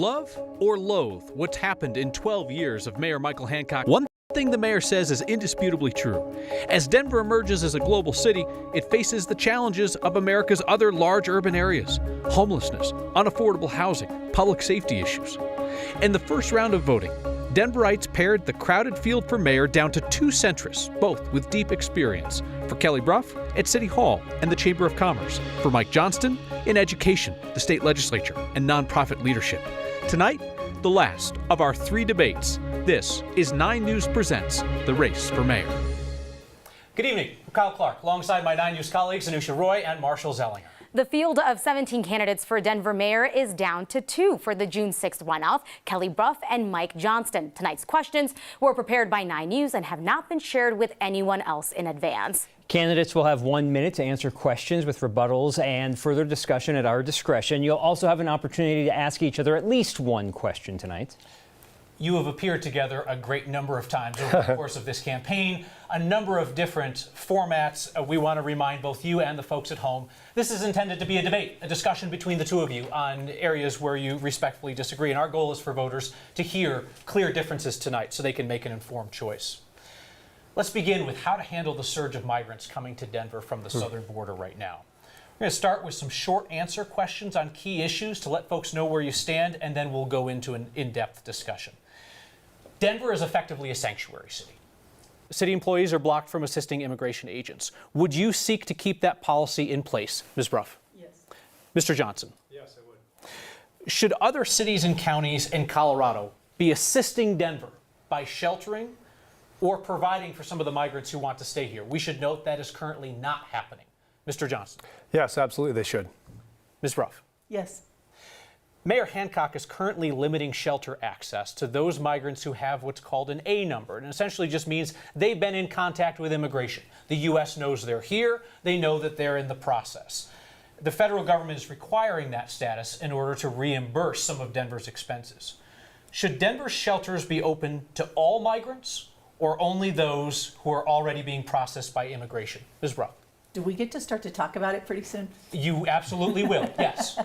Love or loathe what's happened in 12 years of Mayor Michael Hancock, one thing the mayor says is indisputably true. As Denver emerges as a global city, it faces the challenges of America's other large urban areas: homelessness, unaffordable housing, public safety issues. In the first round of voting, Denverites pared the crowded field for mayor down to two centrists, both with deep experience. For Kelly Brough at City Hall and the Chamber of Commerce. For Mike Johnston in education, the state legislature, and nonprofit leadership. Tonight, the last of our three debates. This is 9 News Presents The Race for Mayor. Good evening. I'm Kyle Clark, alongside my 9 News colleagues Anusha Roy and Marshall Zellinger. The field of 17 candidates for Denver mayor is down to 2 for the June 6th runoff: Kelly Brough and Mike Johnston. Tonight's questions were prepared by 9 News and have not been shared with anyone else in advance. Candidates will have 1 minute to answer questions with rebuttals and further discussion at our discretion. You'll also have an opportunity to ask each other at least one question tonight. You have appeared together a great number of times over the course of this campaign, a number of different formats. We want to remind both you and the folks at home, this is intended to be a debate, a discussion between the two of you on areas where you respectfully disagree. And our goal is for voters to hear clear differences tonight so they can make an informed choice. Let's begin with how to handle the surge of migrants coming to Denver from the southern border right now. We're going to start with some short answer questions on key issues to let folks know where you stand, and then we'll go into an in-depth discussion. Denver is effectively a sanctuary city. City employees are blocked from assisting immigration agents. Would you seek to keep that policy in place, Ms. Brough? Yes. Mr. Johnson? Yes, I would. Should other cities and counties in Colorado be assisting Denver by sheltering or providing for some of the migrants who want to stay here? We should note that is currently not happening. Mr. Johnson? Yes, absolutely they should. Ms. Brough? Yes. Mayor Hancock is currently limiting shelter access to those migrants who have what's called an A number. And essentially just means they've been in contact with immigration. The U.S. knows they're here. They know that they're in the process. The federal government is requiring that status in order to reimburse some of Denver's expenses. Should Denver's shelters be open to all migrants or only those who are already being processed by immigration? Ms. Brough? Do we get to start to talk about it pretty soon? You absolutely will, yes.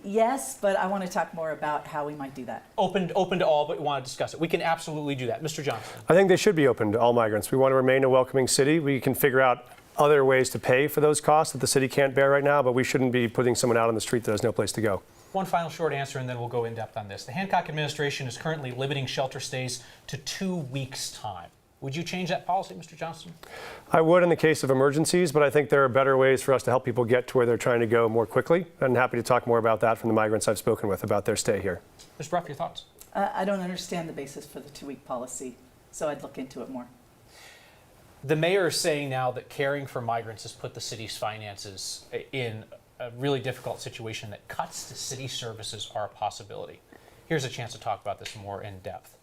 Yes, but I want to talk more about how we might do that. Open to all, but we want to discuss it. We can absolutely do that. Mr. Johnson? I think they should be open to all migrants. We want to remain a welcoming city. We can figure out other ways to pay for those costs that the city can't bear right now, but we shouldn't be putting someone out on the street that has no place to go. One final short answer, and then we'll go in depth on this. The Hancock administration is currently limiting shelter stays to 2 weeks' time. Would you change that policy, Mr. Johnston? I would in the case of emergencies, but I think there are better ways for us to help people get to where they're trying to go more quickly. I'm happy to talk more about that from the migrants I've spoken with about their stay here. Ms. Brough, your thoughts? I don't understand the basis for the 2-week policy, so I'd look into it more. The mayor is saying now that caring for migrants has put the city's finances in a really difficult situation, that cuts to city services are a possibility. Here's a chance to talk about this more in depth.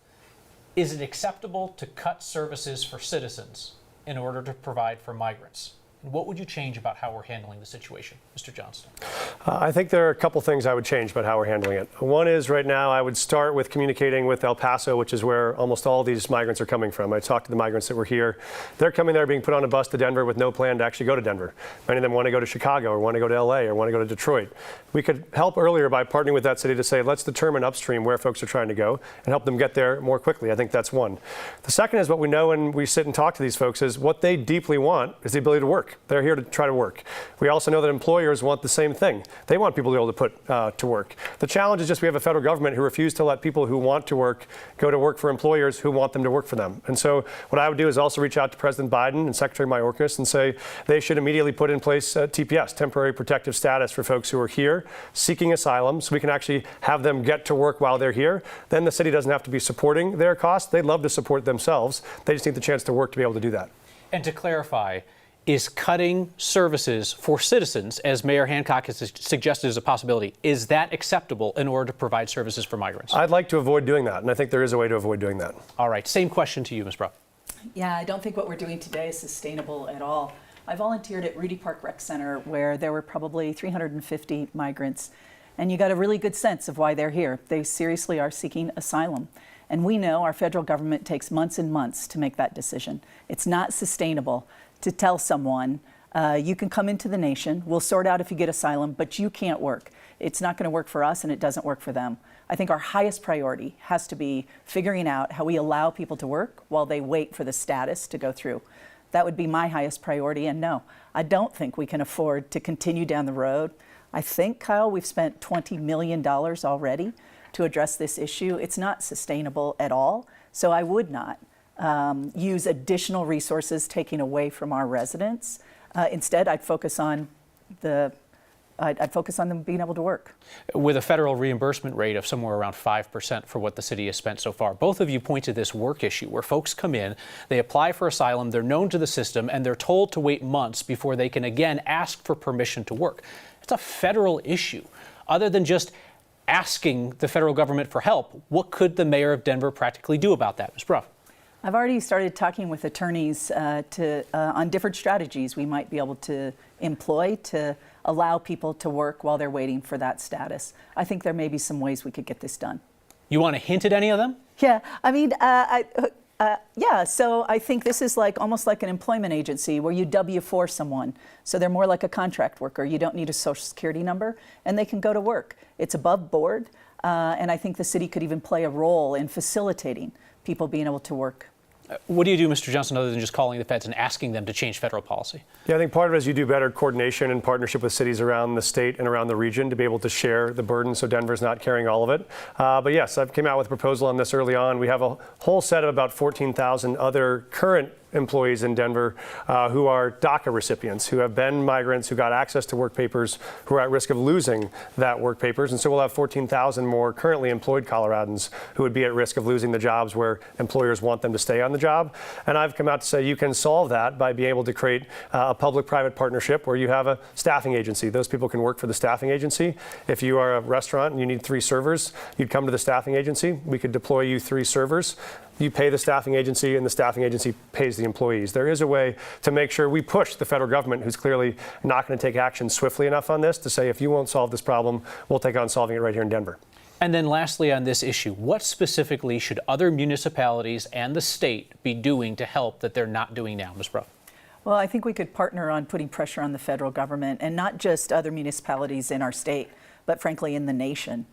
Is it acceptable to cut services for citizens in order to provide for migrants? And what would you change about how we're handling the situation? Mr. Johnston? I think there are a couple things I would change about how we're handling it. One is right now I would start with communicating with El Paso, which is where almost all these migrants are coming from. I talked to the migrants that were here. They're coming there being put on a bus to Denver with no plan to actually go to Denver. Many of them want to go to Chicago or want to go to LA or want to go to Detroit. We could help earlier by partnering with that city to say, let's determine upstream where folks are trying to go and help them get there more quickly. I think that's one. The second is what we know when we sit and talk to these folks is what they deeply want is the ability to work. They're here to try to work. We also know that employers want the same thing. They want people to be able to put to work. The challenge is just we have a federal government who refuse to let people who want to work go to work for employers who want them to work for them. And so what I would do is also reach out to President Biden and Secretary Mayorkas and say they should immediately put in place TPS, temporary protective status, for folks who are here seeking asylum, so we can actually have them get to work while they're here. Then the city doesn't have to be supporting their costs. They'd love to support themselves. They just need the chance to work to be able to do that. And to clarify, is cutting services for citizens, as Mayor Hancock has suggested as a possibility, is that acceptable in order to provide services for migrants? I'd like to avoid doing that, and I think there is a way to avoid doing that. All right, same question to you, Ms. Brough. Yeah, I don't think what we're doing today is sustainable at all. I volunteered at Rudy Park Rec Center where there were probably 350 migrants, and you got a really good sense of why they're here. They seriously are seeking asylum. And we know our federal government takes months and months to make that decision. It's not sustainable to tell someone You can come into the nation. We'll sort out if you get asylum, but you can't work. It's not going to work for us, and it doesn't work for them. I think our highest priority has to be figuring out how we allow people to work while they wait for the status to go through. That would be my highest priority, and no, I don't think we can afford to continue down the road. I think, Kyle, we've spent $20 million already to address this issue. It's not sustainable at all, so I would not use additional resources taking away from our residents. Instead, I'd focus on them being able to work. With a federal reimbursement rate of somewhere around 5% for what the city has spent so far, both of you point to this work issue where folks come in, they apply for asylum, they're known to the system, and they're told to wait months before they can again ask for permission to work. It's a federal issue. Other than just asking the federal government for help, what could the mayor of Denver practically do about that? Ms. Brough. I've already started talking with attorneys on different strategies we might be able to employ to allow people to work while they're waiting for that status. I think there may be some ways we could get this done. You want to hint at any of them? Yeah, I mean, yeah, so I think this is almost like an employment agency where you W-4 someone. So they're more like a contract worker. You don't need a social security number, and they can go to work. It's above board, and I think the city could even play a role in facilitating people being able to work. What do you do, Mr. Johnston, other than just calling the feds and asking them to change federal policy? Yeah, I think part of it is you do better coordination and partnership with cities around the state and around the region to be able to share the burden so Denver's not carrying all of it. But yes, I came out with a proposal on this early on. We have a whole set of about 14,000 other current employees in Denver who are DACA recipients, who have been migrants, who got access to work papers, who are at risk of losing that work papers. And so we'll have 14,000 more currently employed Coloradans who would be at risk of losing the jobs where employers want them to stay on the job. And I've come out to say you can solve that by being able to create a public-private partnership where you have a staffing agency. Those people can work for the staffing agency. If you are a restaurant and you need 3 servers, you'd come to the staffing agency. We could deploy you 3 servers. You pay the staffing agency, and the staffing agency pays the employees. There is a way to make sure we push the federal government, who's clearly not going to take action swiftly enough on this, to say, if you won't solve this problem, we'll take on solving it right here in Denver. And then lastly on this issue, what specifically should other municipalities and the state be doing to help that they're not doing now? Ms. Brough. Well, I think we could partner on putting pressure on the federal government, and not just other municipalities in our state, but frankly in the nation.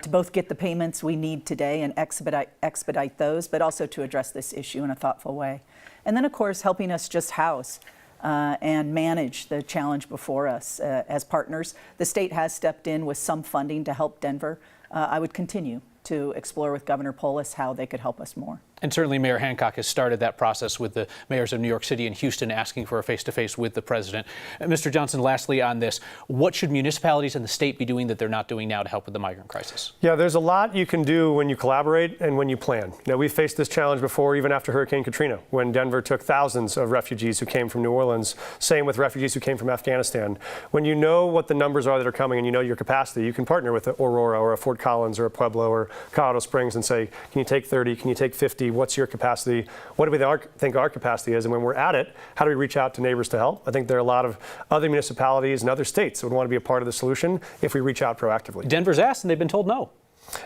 To both get the payments we need today and expedite those, but also to address this issue in a thoughtful way. And then, of course, helping us just house and manage the challenge before us as partners. The state has stepped in with some funding to help Denver. I would continue to explore with Governor Polis how they could help us more. And certainly Mayor Hancock has started that process with the mayors of New York City and Houston asking for a face-to-face with the president. Mr. Johnson, lastly on this, what should municipalities and the state be doing that they're not doing now to help with the migrant crisis? Yeah, there's a lot you can do when you collaborate and when you plan. Now, we've faced this challenge before, even after Hurricane Katrina, when Denver took thousands of refugees who came from New Orleans. Same with refugees who came from Afghanistan. When you know what the numbers are that are coming and you know your capacity, you can partner with Aurora or a Fort Collins or a Pueblo or Colorado Springs and say, can you take 30? Can you take 50? What's your capacity? What do we think our capacity is? And when we're at it, how do we reach out to neighbors to help? I think there are a lot of other municipalities and other states that would want to be a part of the solution if we reach out proactively. Denver's asked and they've been told no.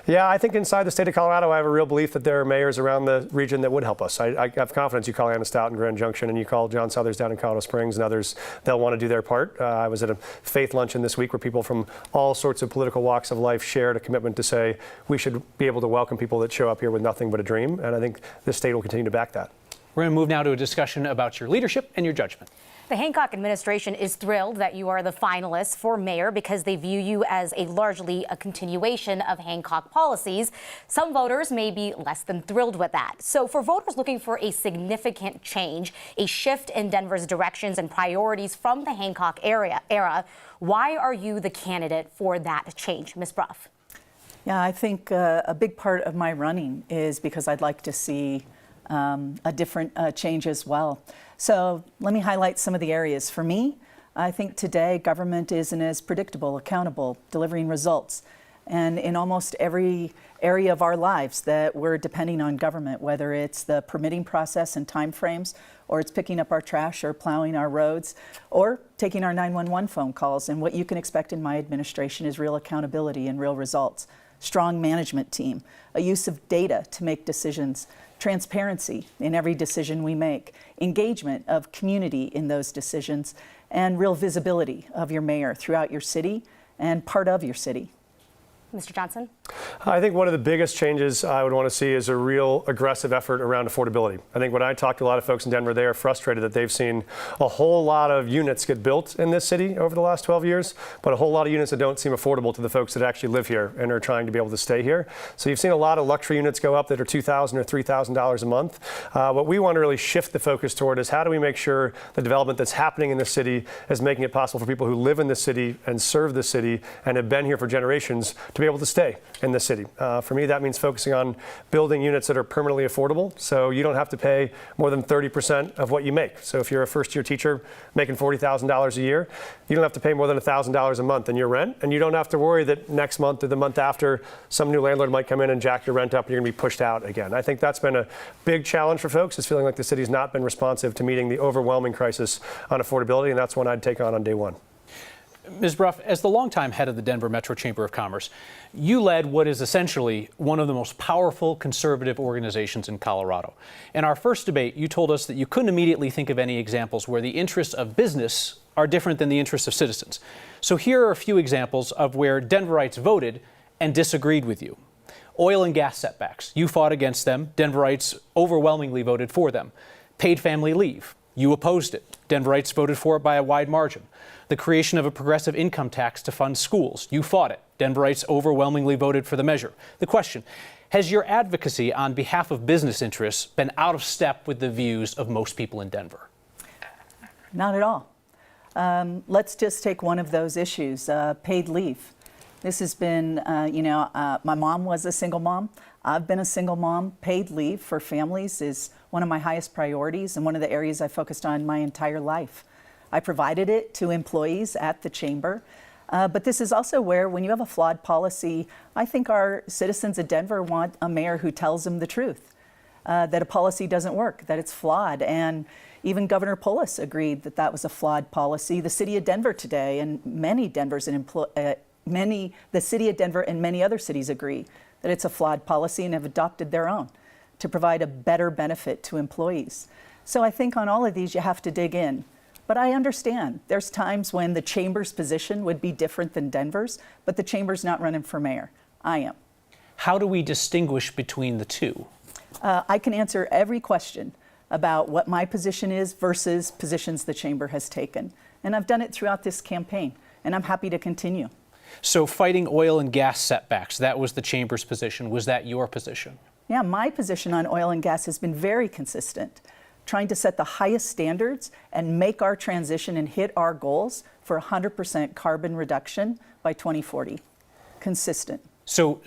Yeah, I think inside the state of Colorado, I have a real belief that there are mayors around the region that would help us. I have confidence. You call Anna Stout in Grand Junction and you call John Southers down in Colorado Springs and others, they'll want to do their part. I was at a faith luncheon this week where people from all sorts of political walks of life shared a commitment to say we should be able to welcome people that show up here with nothing but a dream. And I think the state will continue to back that. We're going to move now to a discussion about your leadership and your judgment. The Hancock administration is thrilled that you are the finalists for mayor because they view you as largely a continuation of Hancock policies. Some voters may be less than thrilled with that. So for voters looking for a significant change, a shift in Denver's directions and priorities from the Hancock era, why are you the candidate for that change? Ms. Brough. Yeah, I think a big part of my running is because I'd like to see a different change as well. So let me highlight some of the areas. For me, I think today government isn't as predictable, accountable, delivering results. And in almost every area of our lives that we're depending on government, whether it's the permitting process and timeframes, or it's picking up our trash or plowing our roads, or taking our 911 phone calls. And what you can expect in my administration is real accountability and real results. strong management team, a use of data to make decisions, transparency in every decision we make, engagement of community in those decisions, and real visibility of your mayor throughout your city and part of your city. Mr. Johnson? I think one of the biggest changes I would want to see is a real aggressive effort around affordability. I think when I talk to a lot of folks in Denver, they are frustrated that they've seen a whole lot of units get built in this city over the last 12 years, but a whole lot of units that don't seem affordable to the folks that actually live here and are trying to be able to stay here. So you've seen a lot of luxury units go up that are $2,000 or $3,000 a month. What we want to really shift the focus toward is how do we make sure the development that's happening in this city is making it possible for people who live in this city and serve this city and have been here for generations to be able to stay in this city. For me, that means focusing on building units that are permanently affordable, so you don't have to pay more than 30% of what you make. So if you're a first-year teacher making $40,000 a year, you don't have to pay more than $1,000 a month in your rent, and you don't have to worry that next month or the month after some new landlord might come in and jack your rent up and you're going to be pushed out again. I think that's been a big challenge for folks, is feeling like the city's not been responsive to meeting the overwhelming crisis on affordability, and that's one I'd take on day one. Ms. Brough, as the longtime head of the Denver Metro Chamber of Commerce, you led what is essentially one of the most powerful conservative organizations in Colorado. In our first debate, you told us that you couldn't immediately think of any examples where the interests of business are different than the interests of citizens. So here are a few examples of where Denverites voted and disagreed with you. Oil and gas setbacks. You fought against them. Denverites overwhelmingly voted for them. Paid family leave. You opposed it. Denverites voted for it by a wide margin. The creation of a progressive income tax to fund schools. You fought it. Denverites overwhelmingly voted for the measure. The question, has your advocacy on behalf of business interests been out of step with the views of most people in Denver? Not at all. Let's just take one of those issues, paid leave. This has been, my mom was a single mom. I've been a single mom. Paid leave for families is one of my highest priorities and one of the areas I focused on my entire life. I provided it to employees at the chamber. But this is also where, when you have a flawed policy, I think our citizens of Denver want a mayor who tells them the truth, that a policy doesn't work, that it's flawed. And even Governor Polis agreed that that was a flawed policy. The city of Denver today, and many Denvers and the city of Denver and many other cities agree that it's a flawed policy and have adopted their own to provide a better benefit to employees. So I think on all of these, you have to dig in. But I understand there's times when the chamber's position would be different than Denver's, but the chamber's not running for mayor. I am. How do we distinguish between the two? I can answer every question about what my position is versus positions the chamber has taken. And I've done it throughout this campaign, and I'm happy to continue. So fighting oil and gas setbacks, that was the chamber's position. Was that your position? Yeah, my position on oil and gas has been very consistent, trying to set the highest standards and make our transition and hit our goals for 100% carbon reduction by 2040. Consistent. So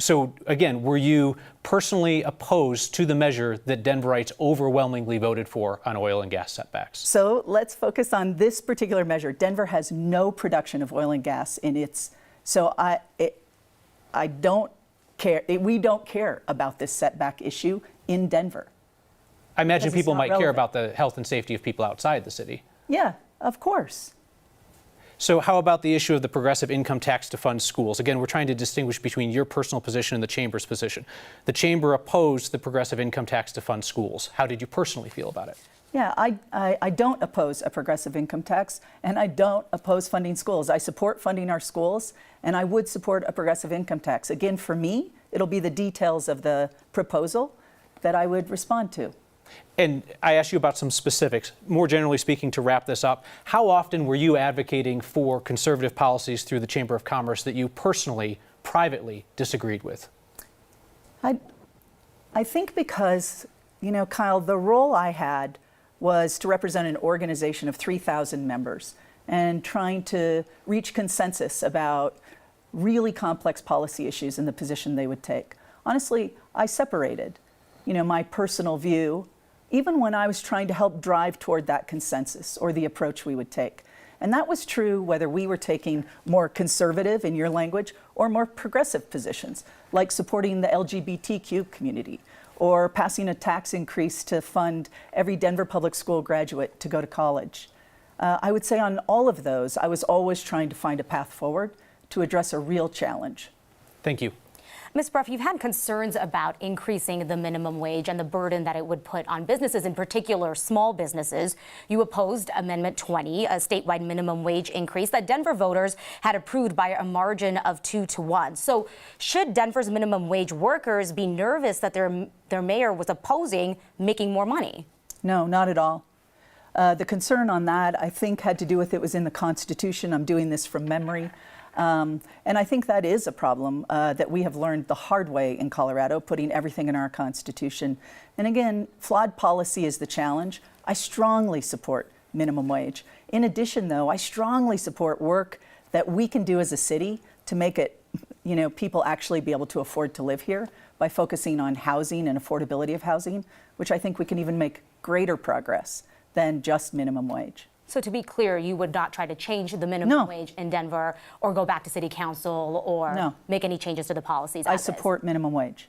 again, were you personally opposed to the measure that Denverites overwhelmingly voted for on oil and gas setbacks? So let's focus on this particular measure. Denver has no production of oil and gas in its, so I don't care. We don't care about this setback issue in Denver. I imagine people might care relevant. about the health and safety of people outside the city. Yeah, of course. So how about the issue of the progressive income tax to fund schools? Again, we're trying to distinguish between your personal position and the chamber's position. The chamber opposed the progressive income tax to fund schools. How did you personally feel about it? Yeah, I don't oppose a progressive income tax, and I don't oppose funding schools. I support funding our schools, and I would support a progressive income tax. Again, for me, it'll be the details of the proposal that I would respond to. And I asked you about some specifics. More generally speaking, to wrap this up, how often were you advocating for conservative policies through the Chamber of Commerce that you personally, privately disagreed with? I think because, Kyle, the role I had was to represent an organization of 3,000 members and trying to reach consensus about really complex policy issues and the position they would take. Honestly, I separated, my personal view, even when I was trying to help drive toward that consensus or the approach we would take. And that was true whether we were taking more conservative, in your language, or more progressive positions, like supporting the LGBTQ community, or passing a tax increase to fund every Denver public school graduate to go to college. I would say on all of those, I was always trying to find a path forward to address a real challenge. Thank you. Ms. Brough, you've had concerns about increasing the minimum wage and the burden that it would put on businesses, in particular small businesses. You opposed Amendment 20, a statewide minimum wage increase that Denver voters had approved by a margin of 2-1. So should Denver's minimum wage workers be nervous that their mayor was opposing making more money? No, not at all. The concern on that, I think, had to do with it was in the Constitution. I'm doing this from memory. And I think that is a problem that we have learned the hard way in Colorado, putting everything in our Constitution. And again, flawed policy is the challenge. I strongly support minimum wage. In addition, though, I strongly support work that we can do as a city to make it, people actually be able to afford to live here by focusing on housing and affordability of housing, which I think we can even make greater progress than just minimum wage. So to be clear, you would not try to change the minimum wage in Denver or go back to city council or make any changes to the policies? I support minimum wage.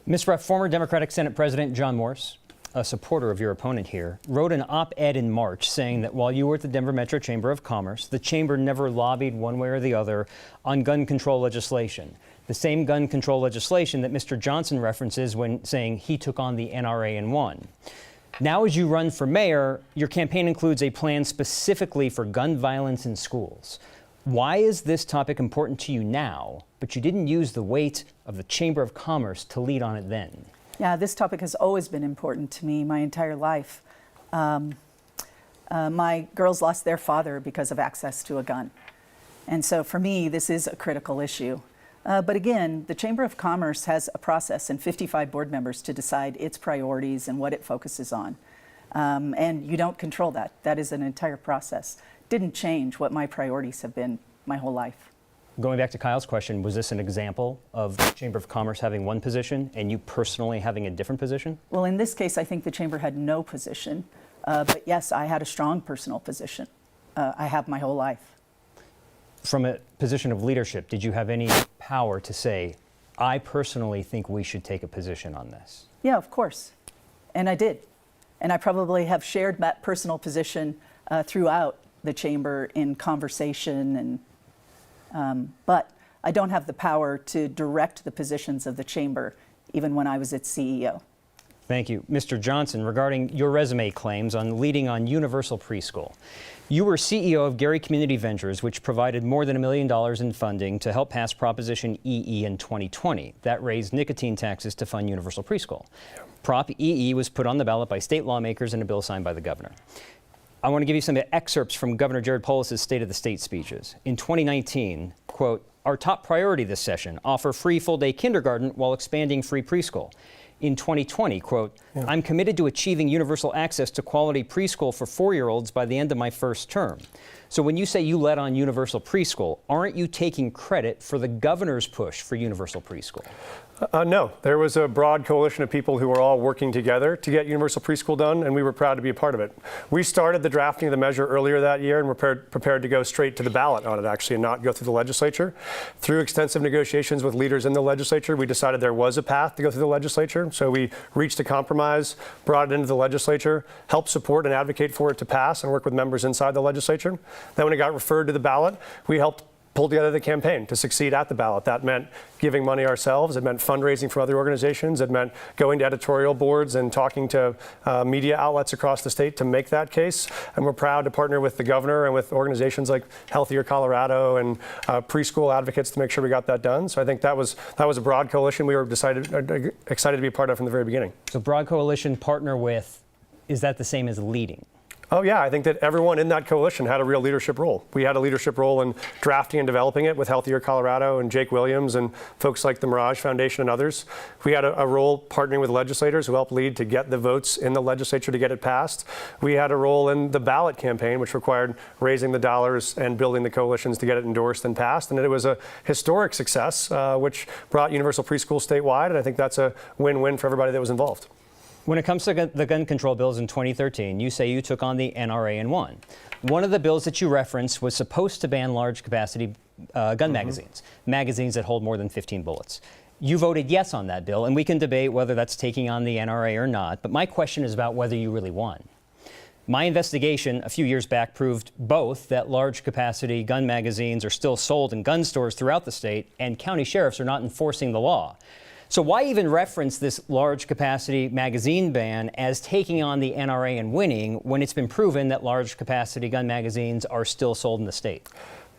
Ms. Brough, former Democratic Senate President John Morse, a supporter of your opponent here, wrote an op-ed in March saying that while you were at the Denver Metro Chamber of Commerce, the chamber never lobbied one way or the other on gun control legislation. The same gun control legislation that Mr. Johnson references when saying he took on the NRA and won. Now, as you run for mayor, your campaign includes a plan specifically for gun violence in schools. Why is this topic important to you now, but you didn't use the weight of the Chamber of Commerce to lead on it then? Yeah, this topic has always been important to me my entire life. My girls lost their father because of access to a gun. And so for me, this is a critical issue. But again, the Chamber of Commerce has a process and 55 board members to decide its priorities and what it focuses on. And you don't control that. That is an entire process. Didn't change what my priorities have been my whole life. Going back to Kyle's question, was this an example of the Chamber of Commerce having one position and you personally having a different position? Well, in this case, I think the Chamber had no position. But yes, I had a strong personal position. I have my whole life. From a position of leadership, did you have any power to say, I personally think we should take a position on this? Yeah, of course. And I did. And I probably have shared that personal position throughout the chamber in conversation. But I don't have the power to direct the positions of the chamber, even when I was its CEO. Thank you. Mr. Johnson, regarding your resume claims on leading on universal preschool. You were CEO of Gary Community Ventures, which provided more than $1 million in funding to help pass Proposition EE in 2020. That raised nicotine taxes to fund universal preschool. Prop EE was put on the ballot by state lawmakers and a bill signed by the governor. I want to give you some excerpts from Governor Jared Polis' State of the State speeches. In 2019, quote, our top priority this session, offer free full-day kindergarten while expanding free preschool. In 2020, quote, I'm committed to achieving universal access to quality preschool for 4-year-olds by the end of my first term. So when you say you led on universal preschool, aren't you taking credit for the governor's push for universal preschool? No, there was a broad coalition of people who were all working together to get universal preschool done, and we were proud to be a part of it. We started the drafting of the measure earlier that year and were prepared to go straight to the ballot on it, actually, and not go through the legislature. Through extensive negotiations with leaders in the legislature, we decided there was a path to go through the legislature. So we reached a compromise, brought it into the legislature, helped support and advocate for it to pass, and work with members inside the legislature. Then when it got referred to the ballot, we helped pull together the campaign to succeed at the ballot. That meant giving money ourselves. It meant fundraising for other organizations. It meant going to editorial boards and talking to media outlets across the state to make that case. And we're proud to partner with the governor and with organizations like Healthier Colorado and preschool advocates to make sure we got that done. So I think that was a broad coalition we were excited to be a part of from the very beginning. So broad coalition, partner with, is that the same as leading? Oh, yeah. I think that everyone in that coalition had a real leadership role. We had a leadership role in drafting and developing it with Healthier Colorado and Jake Williams and folks like the Mirage Foundation and others. We had a role partnering with legislators who helped lead to get the votes in the legislature to get it passed. We had a role in the ballot campaign, which required raising the dollars and building the coalitions to get it endorsed and passed. And it was a historic success, which brought universal preschool statewide. And I think that's a win-win for everybody that was involved. When it comes to the gun control bills in 2013, you say you took on the NRA and won. One of the bills that you referenced was supposed to ban large capacity gun magazines that hold more than 15 bullets. You voted yes on that bill, and we can debate whether that's taking on the NRA or not, but my question is about whether you really won. My investigation a few years back proved both that large capacity gun magazines are still sold in gun stores throughout the state and county sheriffs are not enforcing the law. So why even reference this large capacity magazine ban as taking on the NRA and winning when it's been proven that large capacity gun magazines are still sold in the state?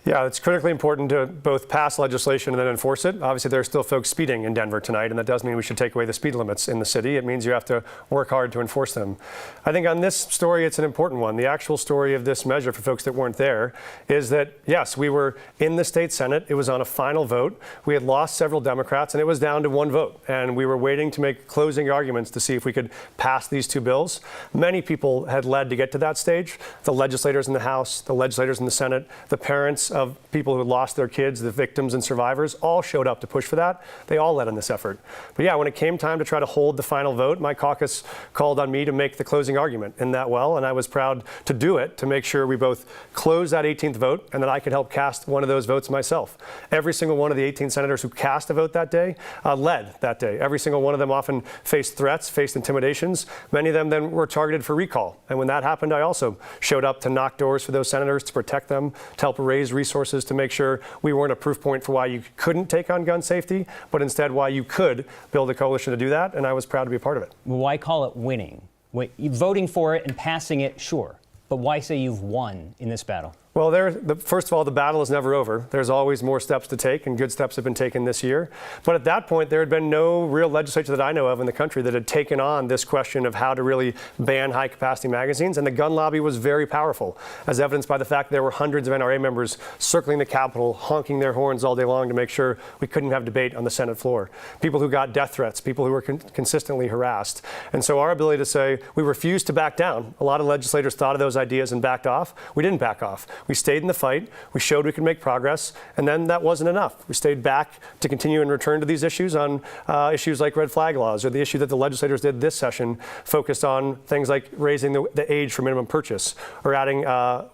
Yeah, it's critically important to both pass legislation and then enforce it. Obviously, there are still folks speeding in Denver tonight, and that does mean we should take away the speed limits in the city. It means you have to work hard to enforce them. I think on this story, it's an important one. The actual story of this measure for folks that weren't there is that, yes, we were in the state Senate. It was on a final vote. We had lost several Democrats, and it was down to one vote. And we were waiting to make closing arguments to see if we could pass these two bills. Many people had led to get to that stage. The legislators in the House, the legislators in the Senate, the parents of people who lost their kids, the victims and survivors, all showed up to push for that. They all led in this effort. But yeah, when it came time to try to hold the final vote, my caucus called on me to make the closing argument in that well, and I was proud to do it to make sure we both closed that 18th vote and that I could help cast one of those votes myself. Every single one of the 18 senators who cast a vote that day led that day. Every single one of them often faced threats, faced intimidations. Many of them then were targeted for recall. And when that happened, I also showed up to knock doors for those senators, to protect them, to help raise resources to make sure we weren't a proof point for why you couldn't take on gun safety, but instead why you could build a coalition to do that, and I was proud to be a part of it. Why call it winning? Voting for it and passing it, sure, but why say you've won in this battle? Well, first of all, the battle is never over. There's always more steps to take, and good steps have been taken this year. But at that point, there had been no real legislature that I know of in the country that had taken on this question of how to really ban high-capacity magazines, and the gun lobby was very powerful, as evidenced by the fact that there were hundreds of NRA members circling the Capitol, honking their horns all day long to make sure we couldn't have debate on the Senate floor. People who got death threats, people who were consistently harassed. And so our ability to say we refused to back down. A lot of legislators thought of those ideas and backed off. We didn't back off. We stayed in the fight, we showed we could make progress, and then that wasn't enough. We stayed back to continue and return to these issues on issues like red flag laws, or the issue that the legislators did this session focused on things like raising the age for minimum purchase or adding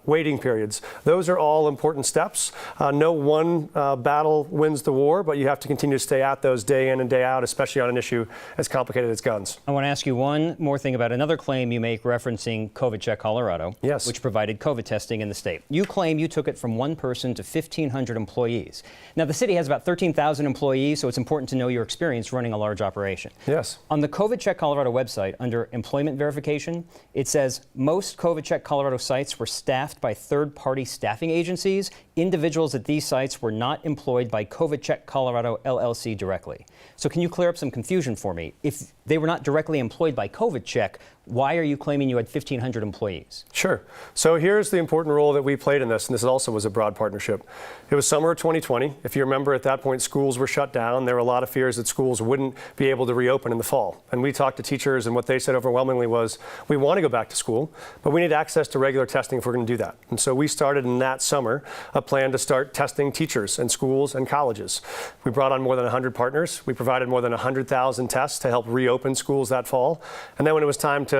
waiting periods. Those are all important steps. No one battle wins the war, but you have to continue to stay at those day in and day out, especially on an issue as complicated as guns. I want to ask you one more thing about another claim you make referencing COVID Check Colorado, yes, which provided COVID testing in the state. You claim you took it from one person to 1,500 employees. Now, the city has about 13,000 employees, so it's important to know your experience running a large operation. Yes. On the COVID Check Colorado website, under employment verification, it says most COVID Check Colorado sites were staffed by third-party staffing agencies. Individuals at these sites were not employed by COVID Check Colorado LLC directly. So can you clear up some confusion for me? If they were not directly employed by COVID Check, why are you claiming you had 1,500 employees? Sure. So here's the important role that we played in this, and this also was a broad partnership. It was summer of 2020. If you remember, at that point, schools were shut down. There were a lot of fears that schools wouldn't be able to reopen in the fall. And we talked to teachers, and what they said overwhelmingly was, we want to go back to school, but we need access to regular testing if we're going to do that. And so we started in that summer a plan to start testing teachers in schools and colleges. We brought on more than 100 partners. We provided more than 100,000 tests to help reopen schools that fall. And then when it was time to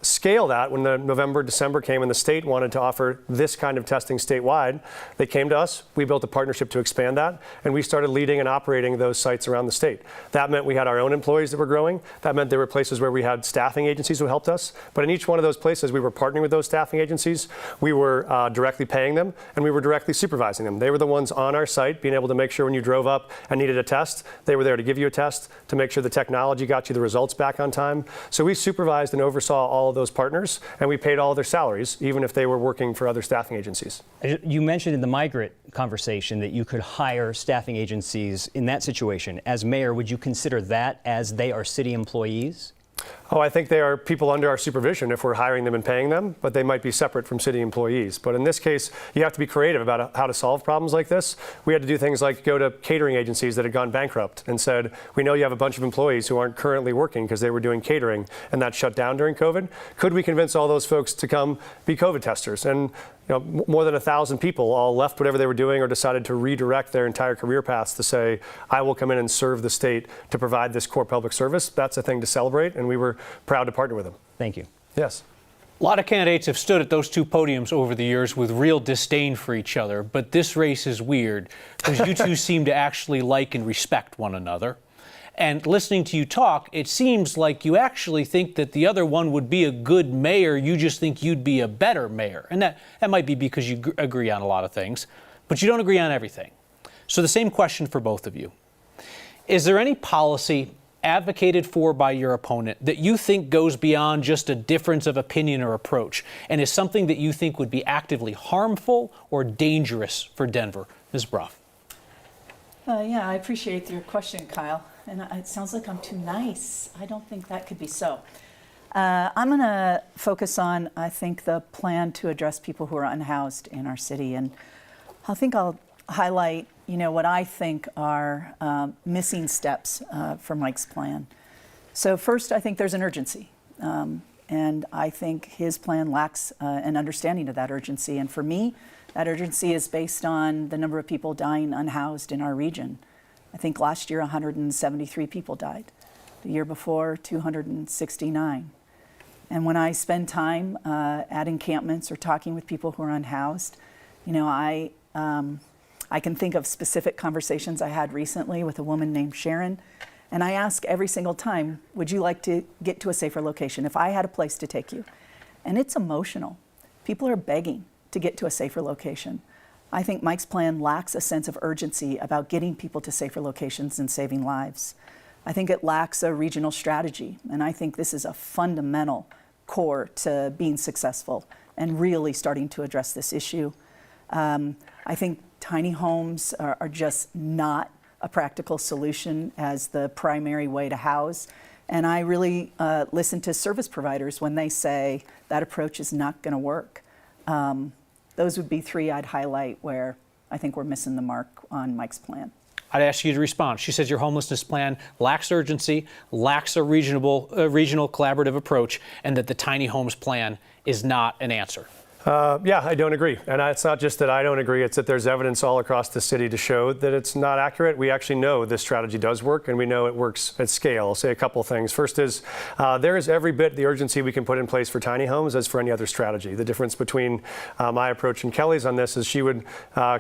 scale that, when the November, December came and the state wanted to offer this kind of testing statewide, they came to us. We built a partnership to expand that, and we started leading and operating those sites around the state. That meant we had our own employees that were growing. That meant there were places where we had staffing agencies who helped us. But in each one of those places, we were partnering with those staffing agencies. We were directly paying them, and we were directly supervising them. They were the ones on our site being able to make sure when you drove up and needed a test, they were there to give you a test, to make sure the technology got you the results back on time. So we supervised and oversaw all of those partners, and we paid all their salaries, even if they were working for other staffing agencies. You mentioned in the migrant conversation that you could hire staffing agencies in that situation. As mayor, would you consider that as they are city employees? Oh, I think they are people under our supervision if we're hiring them and paying them, but they might be separate from city employees. But in this case, you have to be creative about how to solve problems like this. We had to do things like go to catering agencies that had gone bankrupt and said, we know you have a bunch of employees who aren't currently working because they were doing catering and that shut down during COVID. Could we convince all those folks to come be COVID testers? And more than 1,000 people all left whatever they were doing or decided to redirect their entire career paths to say, I will come in and serve the state to provide this core public service. That's a thing to celebrate, and we were proud to partner with them. Thank you. Yes. A lot of candidates have stood at those two podiums over the years with real disdain for each other, but this race is weird because you two seem to actually like and respect one another. And listening to you talk, it seems like you actually think that the other one would be a good mayor. You just think you'd be a better mayor. And that might be because you agree on a lot of things, but you don't agree on everything. So the same question for both of you. Is there any policy advocated for by your opponent that you think goes beyond just a difference of opinion or approach and is something that you think would be actively harmful or dangerous for Denver? Ms. Brough. Yeah, I appreciate your question, Kyle. And it sounds like I'm too nice. I don't think that could be so. I'm going to focus on, I think, the plan to address people who are unhoused in our city. And I think I'll highlight, what I think are missing steps for Mike's plan. So first, I think there's an urgency. And I think his plan lacks an understanding of that urgency. And for me, that urgency is based on the number of people dying unhoused in our region. I think last year, 173 people died. The year before, 269. And when I spend time at encampments or talking with people who are unhoused, I can think of specific conversations I had recently with a woman named Sharon. And I ask every single time, would you like to get to a safer location if I had a place to take you? And it's emotional. People are begging to get to a safer location. I think Mike's plan lacks a sense of urgency about getting people to safer locations and saving lives. I think it lacks a regional strategy. And I think this is a fundamental core to being successful and really starting to address this issue. I think tiny homes are just not a practical solution as the primary way to house. And I really listen to service providers when they say that approach is not going to work. Those would be three I'd highlight where I think we're missing the mark on Mike's plan. I'd ask you to respond. She says your homelessness plan lacks urgency, lacks a regional collaborative approach, and that the tiny homes plan is not an answer. Yeah, I don't agree. And it's not just that I don't agree, it's that there's evidence all across the city to show that it's not accurate. We actually know this strategy does work, and we know it works at scale. I'll say a couple of things. First is there is every bit the urgency we can put in place for tiny homes as for any other strategy. The difference between my approach and Kelly's on this is she would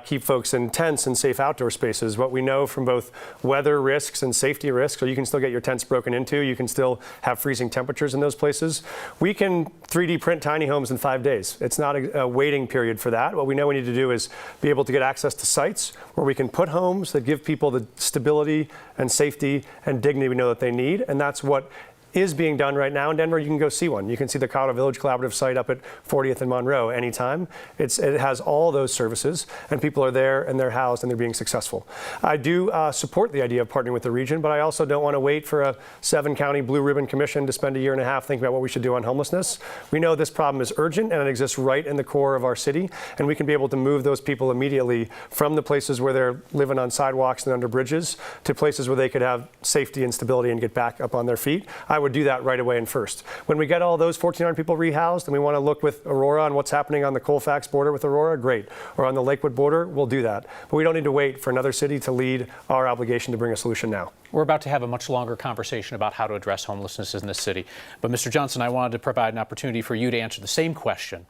keep folks in tents and safe outdoor spaces. What we know from both weather risks and safety risks, so you can still get your tents broken into, you can still have freezing temperatures in those places. We can 3D print tiny homes in 5 days. It's not a waiting period for that. What we know we need to do is be able to get access to sites where we can put homes that give people the stability and safety and dignity we know that they need. And that's what is being done right now in Denver. You can go see one. You can see the Colorado Village Collaborative site up at 40th and Monroe anytime. It has all those services, and people are there and they're housed and they're being successful. I do support the idea of partnering with the region, but I also don't want to wait for a 7-county blue ribbon commission to spend a year and a half thinking about what we should do on homelessness. We know this problem is urgent and it exists right in the core of our city, and we can be able to move those people immediately from the places where they're living on sidewalks and under bridges to places where they could have safety and stability and get back up on their feet. I would do that right away and first. When we get all those 1,400 people rehoused and we want to look with Aurora on what's happening on the Colfax border with Aurora, great. Or on the Lakewood border, we'll do that. But we don't need to wait for another city to lead our obligation to bring a solution now. We're about to have a much longer conversation about how to address homelessness in this city. But Mr. Johnston, I wanted to provide an opportunity for you to answer the same question.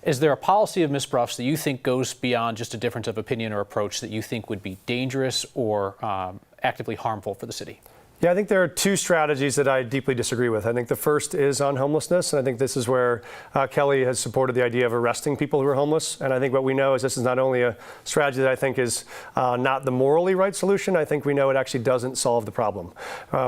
Is there a policy of Ms. Brough's that you think goes beyond just a difference of opinion or approach that you think would be dangerous or actively harmful for the city? Yeah, I think there are two strategies that I deeply disagree with. I think the first is on homelessness, and I think this is where Kelly has supported the idea of arresting people who are homeless. And I think what we know is this is not only a strategy that I think is not the morally right solution, I think we know it actually doesn't solve the problem.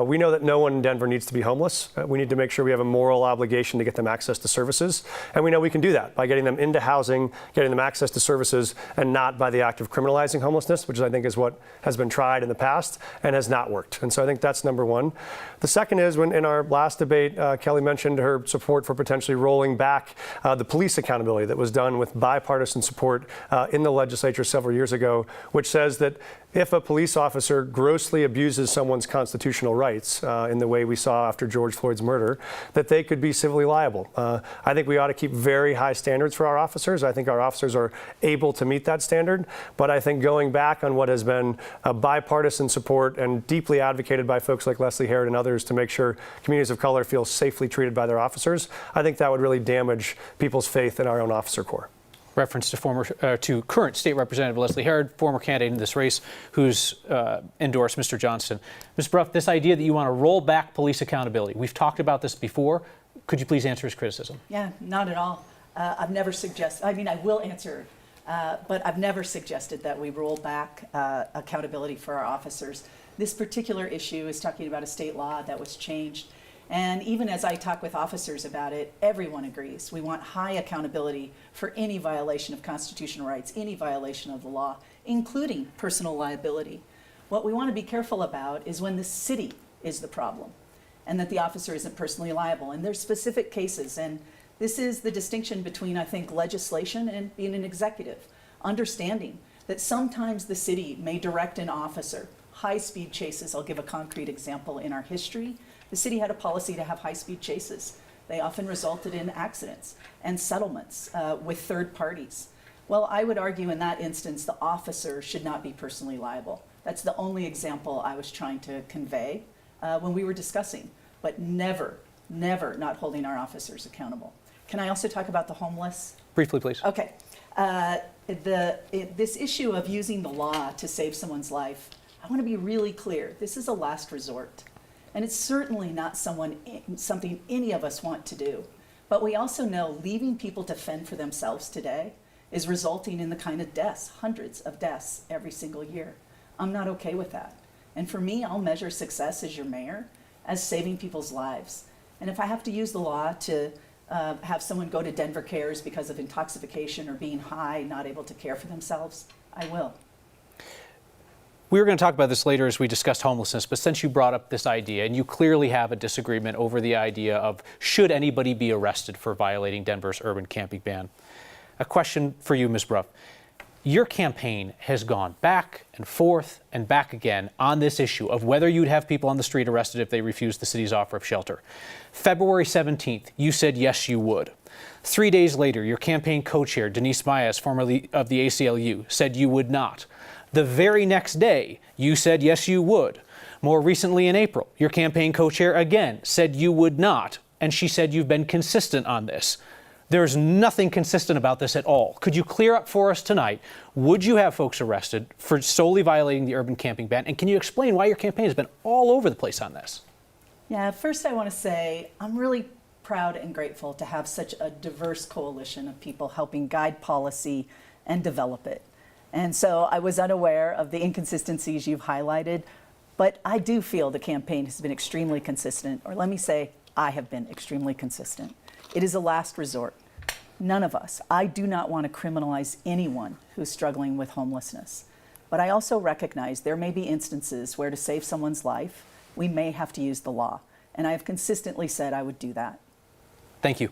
We know that no one in Denver needs to be homeless. We need to make sure we have a moral obligation to get them access to services. And we know we can do that by getting them into housing, getting them access to services, and not by the act of criminalizing homelessness, which I think is what has been tried in the past and has not worked. And so I think that's number one. The second is when in our last debate, Kelly mentioned her support for potentially rolling back the police accountability that was done with bipartisan support in the legislature several years ago, which says that if a police officer grossly abuses someone's constitutional rights in the way we saw after George Floyd's murder, that they could be civilly liable. I think we ought to keep very high standards for our officers. I think our officers are able to meet that standard. But I think going back on what has been a bipartisan support and deeply advocated by folks like Leslie Herod and others to make sure communities of color feel safely treated by their officers, I think that would really damage people's faith in our own officer corps. Reference to current State Representative Leslie Herod, former candidate in this race, who's endorsed Mr. Johnston. Ms. Brough, this idea that you want to roll back police accountability, we've talked about this before. Could you please answer his criticism? Yeah, not at all. I've never suggested, I will answer, but I've never suggested that we roll back accountability for our officers. This particular issue is talking about a state law that was changed. And even as I talk with officers about it, everyone agrees. We want high accountability for any violation of constitutional rights, any violation of the law, including personal liability. What we want to be careful about is when the city is the problem and that the officer isn't personally liable. And there's specific cases, and this is the distinction between, I think, legislation and being an executive. Understanding that sometimes the city may direct an officer. High-speed chases, I'll give a concrete example in our history. The city had a policy to have high-speed chases. They often resulted in accidents and settlements with third parties. Well, I would argue in that instance, the officer should not be personally liable. That's the only example I was trying to convey when we were discussing, but never not holding our officers accountable. Can I also talk about the homeless? Briefly, please. Okay. This issue of using the law to save someone's life, I want to be really clear. This is a last resort. And it's certainly not something any of us want to do. But we also know leaving people to fend for themselves today is resulting in the kind of deaths, hundreds of deaths every single year. I'm not okay with that. And for me, I'll measure success as your mayor as saving people's lives. And if I have to use the law to have someone go to Denver Cares because of intoxication or being high, not able to care for themselves, I will. We were going to talk about this later as we discussed homelessness, but since you brought up this idea, and you clearly have a disagreement over the idea of should anybody be arrested for violating Denver's urban camping ban, a question for you, Ms. Brough. Your campaign has gone back and forth and back again on this issue of whether you'd have people on the street arrested if they refused the city's offer of shelter. February 17th, you said yes, you would. 3 days later, your campaign co-chair, Denise Maes, formerly of the ACLU, said you would not. The very next day, you said yes, you would. More recently in April, your campaign co-chair again said you would not, and she said you've been consistent on this. There's nothing consistent about this at all. Could you clear up for us tonight? Would you have folks arrested for solely violating the urban camping ban? And can you explain why your campaign has been all over the place on this? Yeah, first I want to say I'm really proud and grateful to have such a diverse coalition of people helping guide policy and develop it. And so I was unaware of the inconsistencies you've highlighted, but I do feel the campaign has been extremely consistent, or let me say, I have been extremely consistent. It is a last resort. None of us, I do not want to criminalize anyone who's struggling with homelessness. But I also recognize there may be instances where to save someone's life, we may have to use the law. And I have consistently said I would do that. Thank you.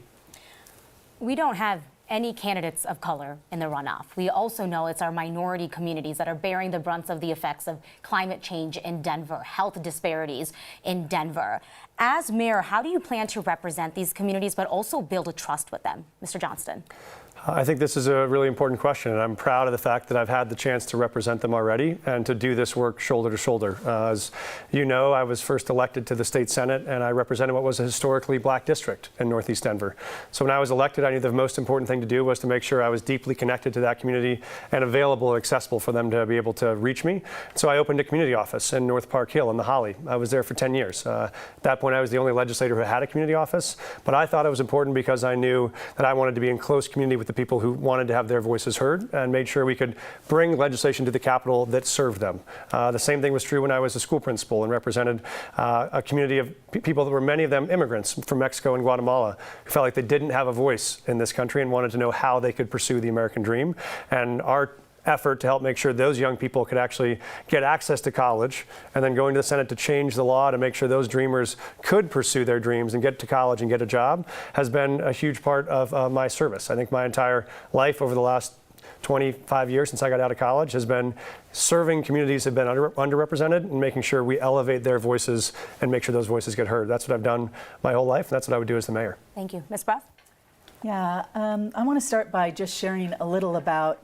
We don't have any candidates of color in the runoff. We also know it's our minority communities that are bearing the brunt of the effects of climate change in Denver, health disparities in Denver. As mayor, how do you plan to represent these communities but also build a trust with them? Mr. Johnston. I think this is a really important question, and I'm proud of the fact that I've had the chance to represent them already and to do this work shoulder to shoulder. As you know, I was first elected to the state Senate, and I represented what was a historically black district in Northeast Denver. So when I was elected, I knew the most important thing to do was to make sure I was deeply connected to that community and available and accessible for them to be able to reach me. So I opened a community office in North Park Hill in the Holly. I was there for 10 years. At that point, I was the only legislator who had a community office, but I thought it was important because I knew that I wanted to be in close community with the people who wanted to have their voices heard and made sure we could bring legislation to the Capitol that served them. The same thing was true when I was a school principal and represented a community of people that were many of them immigrants from Mexico and Guatemala who felt like they didn't have a voice in this country and wanted to know how they could pursue the American dream. And our effort to help make sure those young people could actually get access to college, and then going to the Senate to change the law to make sure those dreamers could pursue their dreams and get to college and get a job has been a huge part of my service. I think my entire life over the last 25 years since I got out of college has been serving communities that have been underrepresented and making sure we elevate their voices and make sure those voices get heard. That's what I've done my whole life, and that's what I would do as the mayor. Thank you. Ms. Brough? Yeah, I want to start by just sharing a little about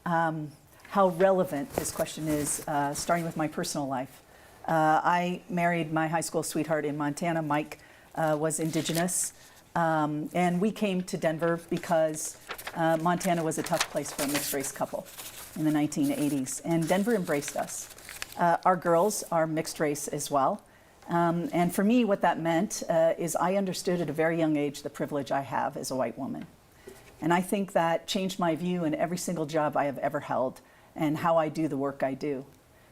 how relevant this question is, starting with my personal life. I married my high school sweetheart in Montana. Mike was indigenous, and we came to Denver because Montana was a tough place for a mixed-race couple in the 1980s, and Denver embraced us. Our girls are mixed race as well. And for me, what that meant is I understood at a very young age the privilege I have as a white woman. And I think that changed my view in every single job I have ever held and how I do the work I do.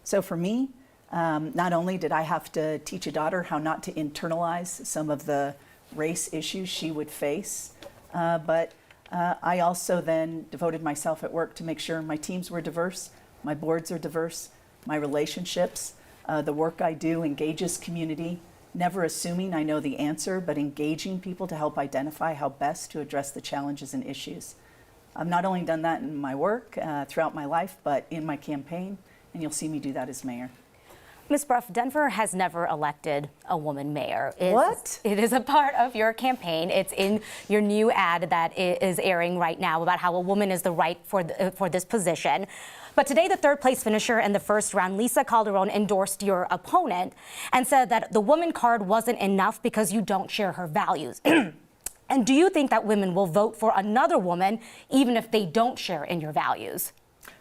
So for me, not only did I have to teach a daughter how not to internalize some of the race issues she would face, but I also then devoted myself at work to make sure my teams were diverse, my boards are diverse, my relationships, the work I do engages community, never assuming I know the answer, but engaging people to help identify how best to address the challenges and issues. I've not only done that in my work throughout my life, but in my campaign, and you'll see me do that as mayor. Ms. Brough, Denver has never elected a woman mayor. What? It is a part of your campaign. It's in your new ad that is airing right now about how a woman is the right for this position. But today, the third place finisher in the first round, Lisa Calderon, endorsed your opponent and said that the woman card wasn't enough because you don't share her values. And do you think that women will vote for another woman even if they don't share in your values?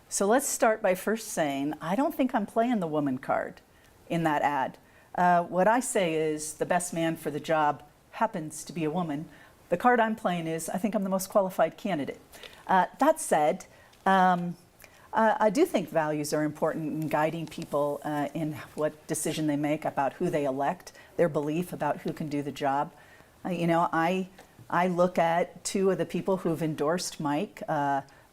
So let's start by first saying, I don't think I'm playing the woman card in that ad. What I say is the best man for the job happens to be a woman. The card I'm playing is I think I'm the most qualified candidate. That said, I do think values are important in guiding people in what decision they make about who they elect, their belief about who can do the job. I look at two of the people who've endorsed Mike,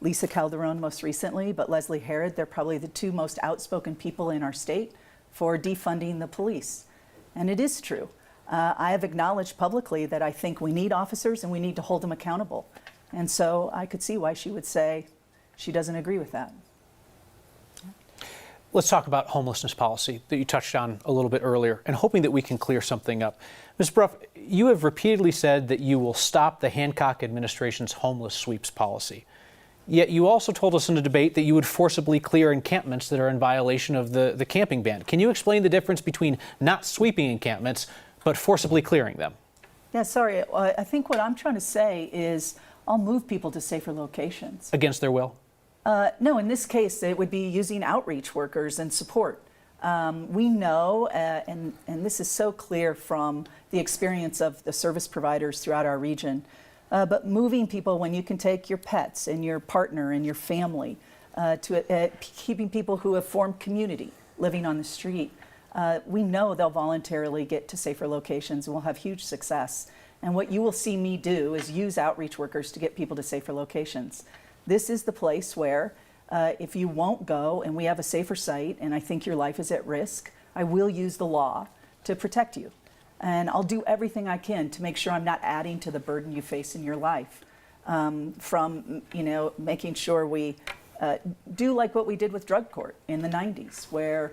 Lisa Calderon most recently, but Leslie Herod. They're probably the two most outspoken people in our state for defunding the police. And it is true. I have acknowledged publicly that I think we need officers and we need to hold them accountable. And so I could see why she would say she doesn't agree with that. Let's talk about homelessness policy that you touched on a little bit earlier, and hoping that we can clear something up. Ms. Brough, you have repeatedly said that you will stop the Hancock administration's homeless sweeps policy. Yet you also told us in a debate that you would forcibly clear encampments that are in violation of the camping ban. Can you explain the difference between not sweeping encampments, but forcibly clearing them? Yeah, sorry. I think what I'm trying to say is I'll move people to safer locations. Against their will? No, in this case, it would be using outreach workers and support. We know, and this is so clear from the experience of the service providers throughout our region, but moving people when you can take your pets and your partner and your family, to keeping people who have formed community living on the street, we know they'll voluntarily get to safer locations and we'll have huge success. And what you will see me do is use outreach workers to get people to safer locations. This is the place where if you won't go and we have a safer site and I think your life is at risk, I will use the law to protect you. And I'll do everything I can to make sure I'm not adding to the burden you face in your life. From making sure we do like what we did with drug court in the 90s, where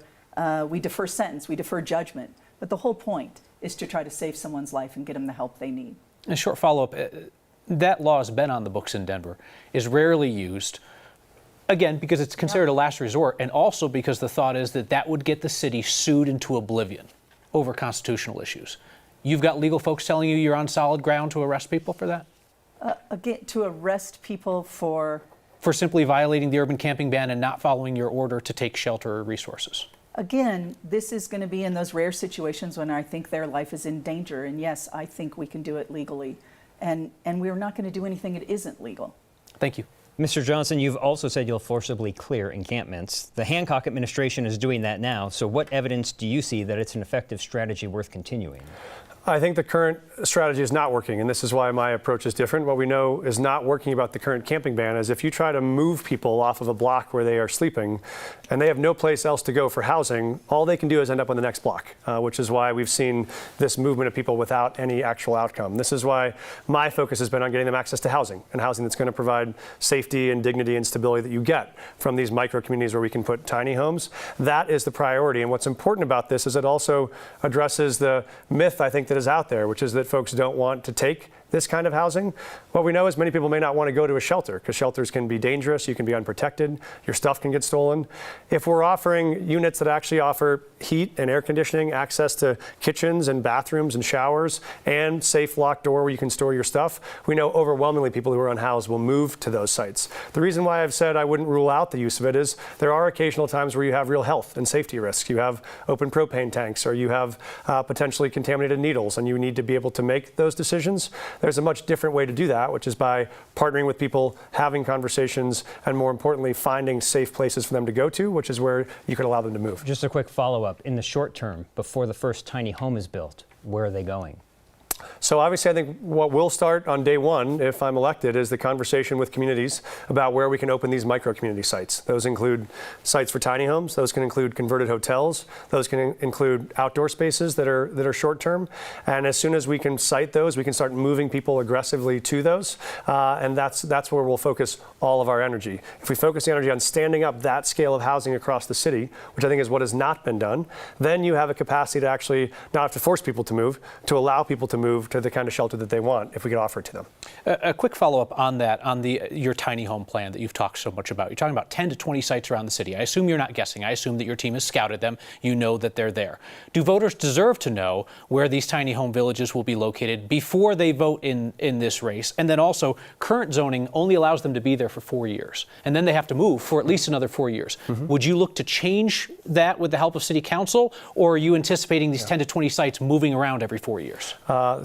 we defer sentence, we defer judgment. But the whole point is to try to save someone's life and get them the help they need. A short follow-up. That law has been on the books in Denver, is rarely used, again, because it's considered a last resort, and also because the thought is that that would get the city sued into oblivion over constitutional issues. You've got legal folks telling you you're on solid ground to arrest people for that? Again, to arrest people for simply violating the urban camping ban and not following your order to take shelter or resources. Again, this is going to be in those rare situations when I think their life is in danger. And yes, I think we can do it legally. And we're not going to do anything that isn't legal. Thank you. Mr. Johnson, you've also said you'll forcibly clear encampments. The Hancock administration is doing that now. So what evidence do you see that it's an effective strategy worth continuing? I think the current strategy is not working, and this is why my approach is different. What we know is not working about the current camping ban is if you try to move people off of a block where they are sleeping and they have no place else to go for housing, all they can do is end up on the next block, which is why we've seen this movement of people without any actual outcome. This is why my focus has been on getting them access to housing, and housing that's going to provide safety and dignity and stability that you get from these micro communities where we can put tiny homes. That is the priority, and what's important about this is it also addresses the myth, I think, that is out there, which is that folks don't want to take this kind of housing, what we know is many people may not want to go to a shelter because shelters can be dangerous, you can be unprotected, your stuff can get stolen. If we're offering units that actually offer heat and air conditioning, access to kitchens and bathrooms and showers, and safe locked door where you can store your stuff, we know overwhelmingly people who are unhoused will move to those sites. The reason why I've said I wouldn't rule out the use of it is there are occasional times where you have real health and safety risks. You have open propane tanks, or you have potentially contaminated needles, and you need to be able to make those decisions. There's a much different way to do that, which is by partnering with people, having conversations, and more importantly, finding safe places for them to go to, which is where you can allow them to move. Just a quick follow-up. In the short term, before the first tiny home is built, where are they going? So obviously, I think what will start on day one, if I'm elected, is the conversation with communities about where we can open these micro-community sites. Those include sites for tiny homes. Those can include converted hotels. Those can include outdoor spaces that are short-term. And as soon as we can site those, we can start moving people aggressively to those. And that's where we'll focus all of our energy. If we focus the energy on standing up that scale of housing across the city, which I think is what has not been done, then you have a capacity to actually not have to force people to move, to allow people to move to the kind of shelter that they want if we could offer it to them. A quick follow-up on that, on your tiny home plan that you've talked so much about. You're talking about 10 to 20 sites around the city. I assume you're not guessing. I assume that your team has scouted them. You know that they're there. Do voters deserve to know where these tiny home villages will be located before they vote in this race? And then also, current zoning only allows them to be there for 4 years. And then they have to move for at least another 4 years. Mm-hmm. Would you look to change that with the help of City Council, or are you anticipating these 10 to 20 sites moving around every 4 years?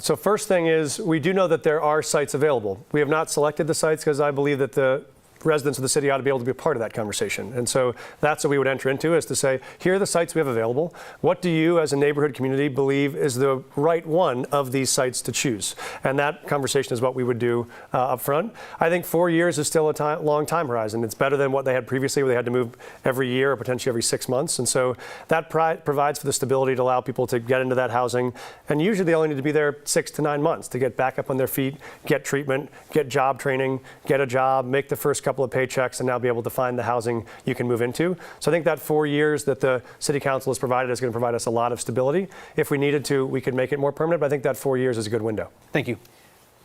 So first thing is, we do know that there are sites available. We have not selected the sites because I believe that the residents of the city ought to be able to be a part of that conversation. And so that's what we would enter into, is to say, here are the sites we have available. What do you as a neighborhood community believe is the right one of these sites to choose? And that conversation is what we would do up front. I think 4 years is still a long time horizon. It's better than what they had previously, where they had to move every year or potentially every 6 months. And so that provides for the stability to allow people to get into that housing. And usually they only need to be there 6 to 9 months to get back up on their feet, get treatment, get job training, get a job, make the first couple of paychecks, and now be able to find the housing you can move into. So I think that 4 years that the City Council has provided is going to provide us a lot of stability. If we needed to, we could make it more permanent, but I think that 4 years is a good window. Thank you.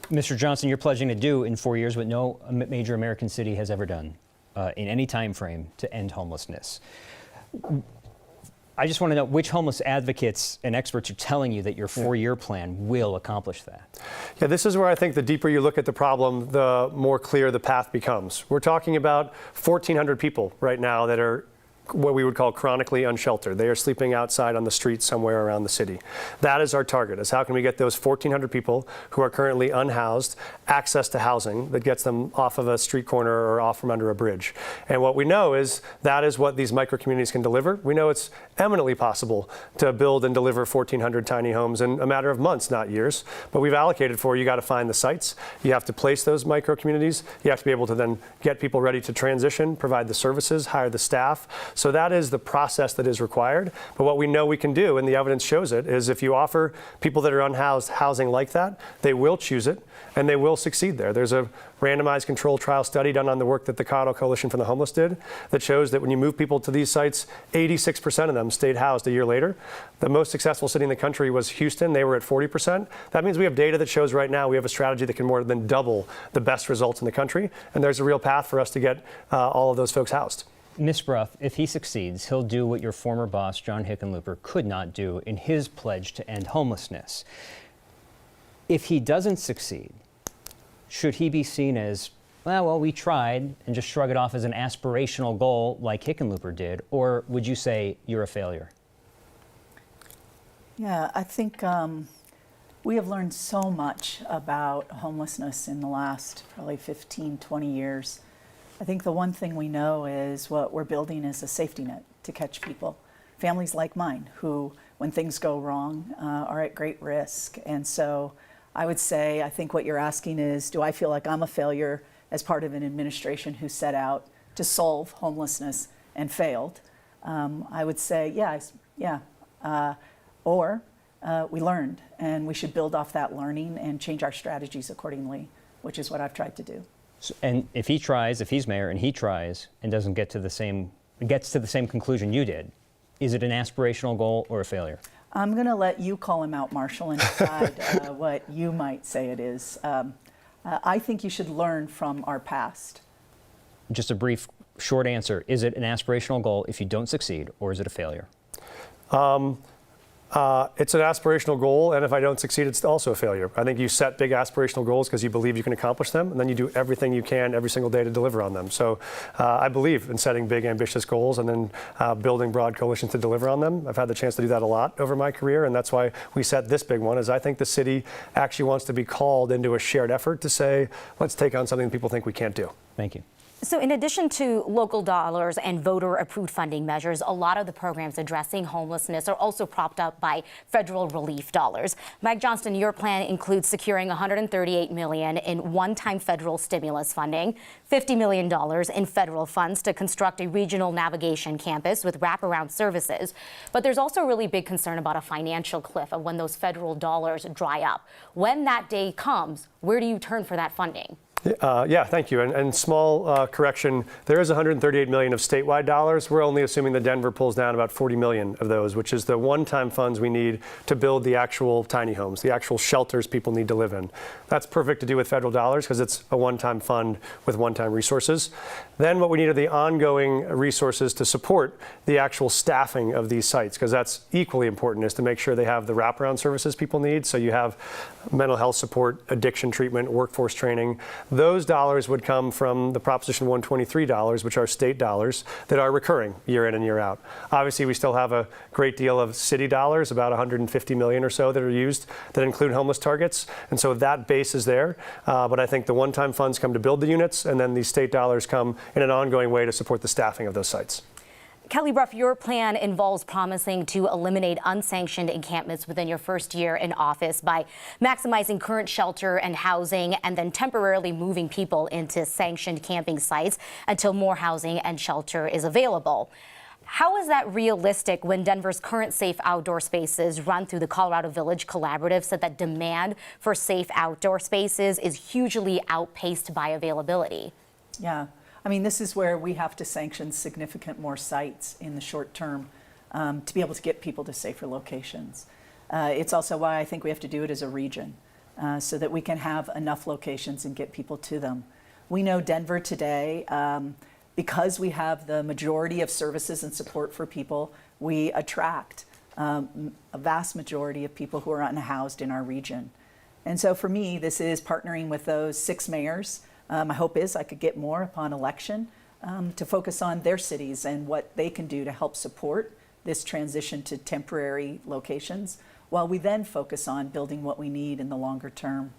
Mr. Johnston, you're pledging to do in 4 years what no major American city has ever done in any time frame to end homelessness. I just want to know which homeless advocates and experts are telling you that your 4-year plan will accomplish that. Yeah, this is where I think the deeper you look at the problem, the more clear the path becomes. We're talking about 1,400 people right now that are what we would call chronically unsheltered. They are sleeping outside on the streets somewhere around the city. That is our target, is how can we get those 1,400 people who are currently unhoused access to housing that gets them off of a street corner or off from under a bridge. And what we know is that is what these micro-communities can deliver. We know it's eminently possible to build and deliver 1,400 tiny homes in a matter of months, not years. But we've allocated for, you got to find the sites. You have to place those micro-communities. You have to be able to then get people ready to transition, provide the services, hire the staff. So that is the process that is required. But what we know we can do, and the evidence shows it, is if you offer people that are unhoused housing like that, they will choose it and they will succeed there. There's a randomized controlled trial study done on the work that the Colorado Coalition for the Homeless did that shows that when you move people to these sites, 86% of them stayed housed a year later. The most successful city in the country was Houston. They were at 40%. That means we have data that shows right now we have a strategy that can more than double the best results in the country. And there's a real path for us to get all of those folks housed. Ms. Brough, if he succeeds, he'll do what your former boss, John Hickenlooper, could not do in his pledge to end homelessness. If he doesn't succeed, should he be seen as, well, we tried, and just shrug it off as an aspirational goal like Hickenlooper did, or would you say you're a failure? Yeah, I think we have learned so much about homelessness in the last probably 15, 20 years. I think the one thing we know is what we're building is a safety net to catch people. Families like mine who, when things go wrong, are at great risk. And so I would say, I think what you're asking is, do I feel like I'm a failure as part of an administration who set out to solve homelessness and failed? I would say, yeah. Or we learned, and we should build off that learning and change our strategies accordingly, which is what I've tried to do. So, and if he tries, if he's mayor and he tries and doesn't gets to the same conclusion you did, is it an aspirational goal or a failure? I'm going to let you call him out, Marshall, and decide what you might say it is. I think you should learn from our past. Just a brief, short answer. Is it an aspirational goal if you don't succeed, or is it a failure? It's an aspirational goal, and if I don't succeed, it's also a failure. I think you set big aspirational goals because you believe you can accomplish them, and then you do everything you can every single day to deliver on them. So I believe in setting big, ambitious goals and then building broad coalitions to deliver on them. I've had the chance to do that a lot over my career, and that's why we set this big one, is I think the city actually wants to be called into a shared effort to say, let's take on something people think we can't do. Thank you. So in addition to local dollars and voter-approved funding measures, a lot of the programs addressing homelessness are also propped up by federal relief dollars. Mike Johnston, your plan includes securing $138 million in one-time federal stimulus funding, $50 million in federal funds to construct a regional navigation campus with wraparound services. But there's also a really big concern about a financial cliff of when those federal dollars dry up. When that day comes, where do you turn for that funding? Yeah, thank you. And small correction, there is $138 million of statewide dollars. We're only assuming that Denver pulls down about $40 million of those, which is the one-time funds we need to build the actual tiny homes, the actual shelters people need to live in. That's perfect to do with federal dollars because it's a one-time fund with one-time resources. Then what we need are the ongoing resources to support the actual staffing of these sites, because that's equally important, is to make sure they have the wraparound services people need. So you have mental health support, addiction treatment, workforce training. Those dollars would come from the Proposition 123 dollars, which are state dollars that are recurring year in and year out. Obviously, we still have a great deal of city dollars, about 150 million or so that are used that include homeless targets. And so that base is there. But I think the one-time funds come to build the units, and then these state dollars come in an ongoing way to support the staffing of those sites. Kelly Brough, your plan involves promising to eliminate unsanctioned encampments within your first year in office by maximizing current shelter and housing and then temporarily moving people into sanctioned camping sites until more housing and shelter is available. How is that realistic when Denver's current safe outdoor spaces run through the Colorado Village Collaborative said that demand for safe outdoor spaces is hugely outpaced by availability? Yeah. I mean, this is where we have to sanction significant more sites in the short term to be able to get people to safer locations. It's also why I think we have to do it as a region so that we can have enough locations and get people to them. We know Denver today, because we have the majority of services and support for people, we attract a vast majority of people who are unhoused in our region. And so for me, this is partnering with those 6 mayors. My hope is I could get more upon election to focus on their cities and what they can do to help support this transition to temporary locations, while we then focus on building what we need in the longer term.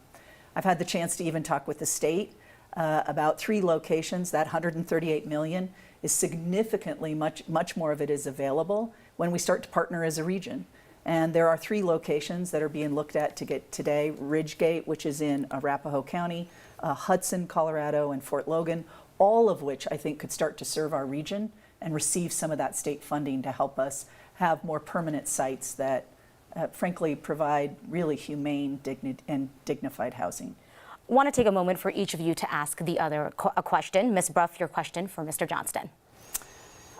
I've had the chance to even talk with the state about 3 locations. That $138 million is significantly much more of it is available when we start to partner as a region. And there are 3 locations that are being looked at to get today: Ridgegate, which is in Arapahoe County, Hudson, Colorado, and Fort Logan, all of which I think could start to serve our region and receive some of that state funding to help us have more permanent sites that frankly provide really humane and dignified housing. I want to take a moment for each of you to ask the other a question. Ms. Brough, your question for Mr. Johnston.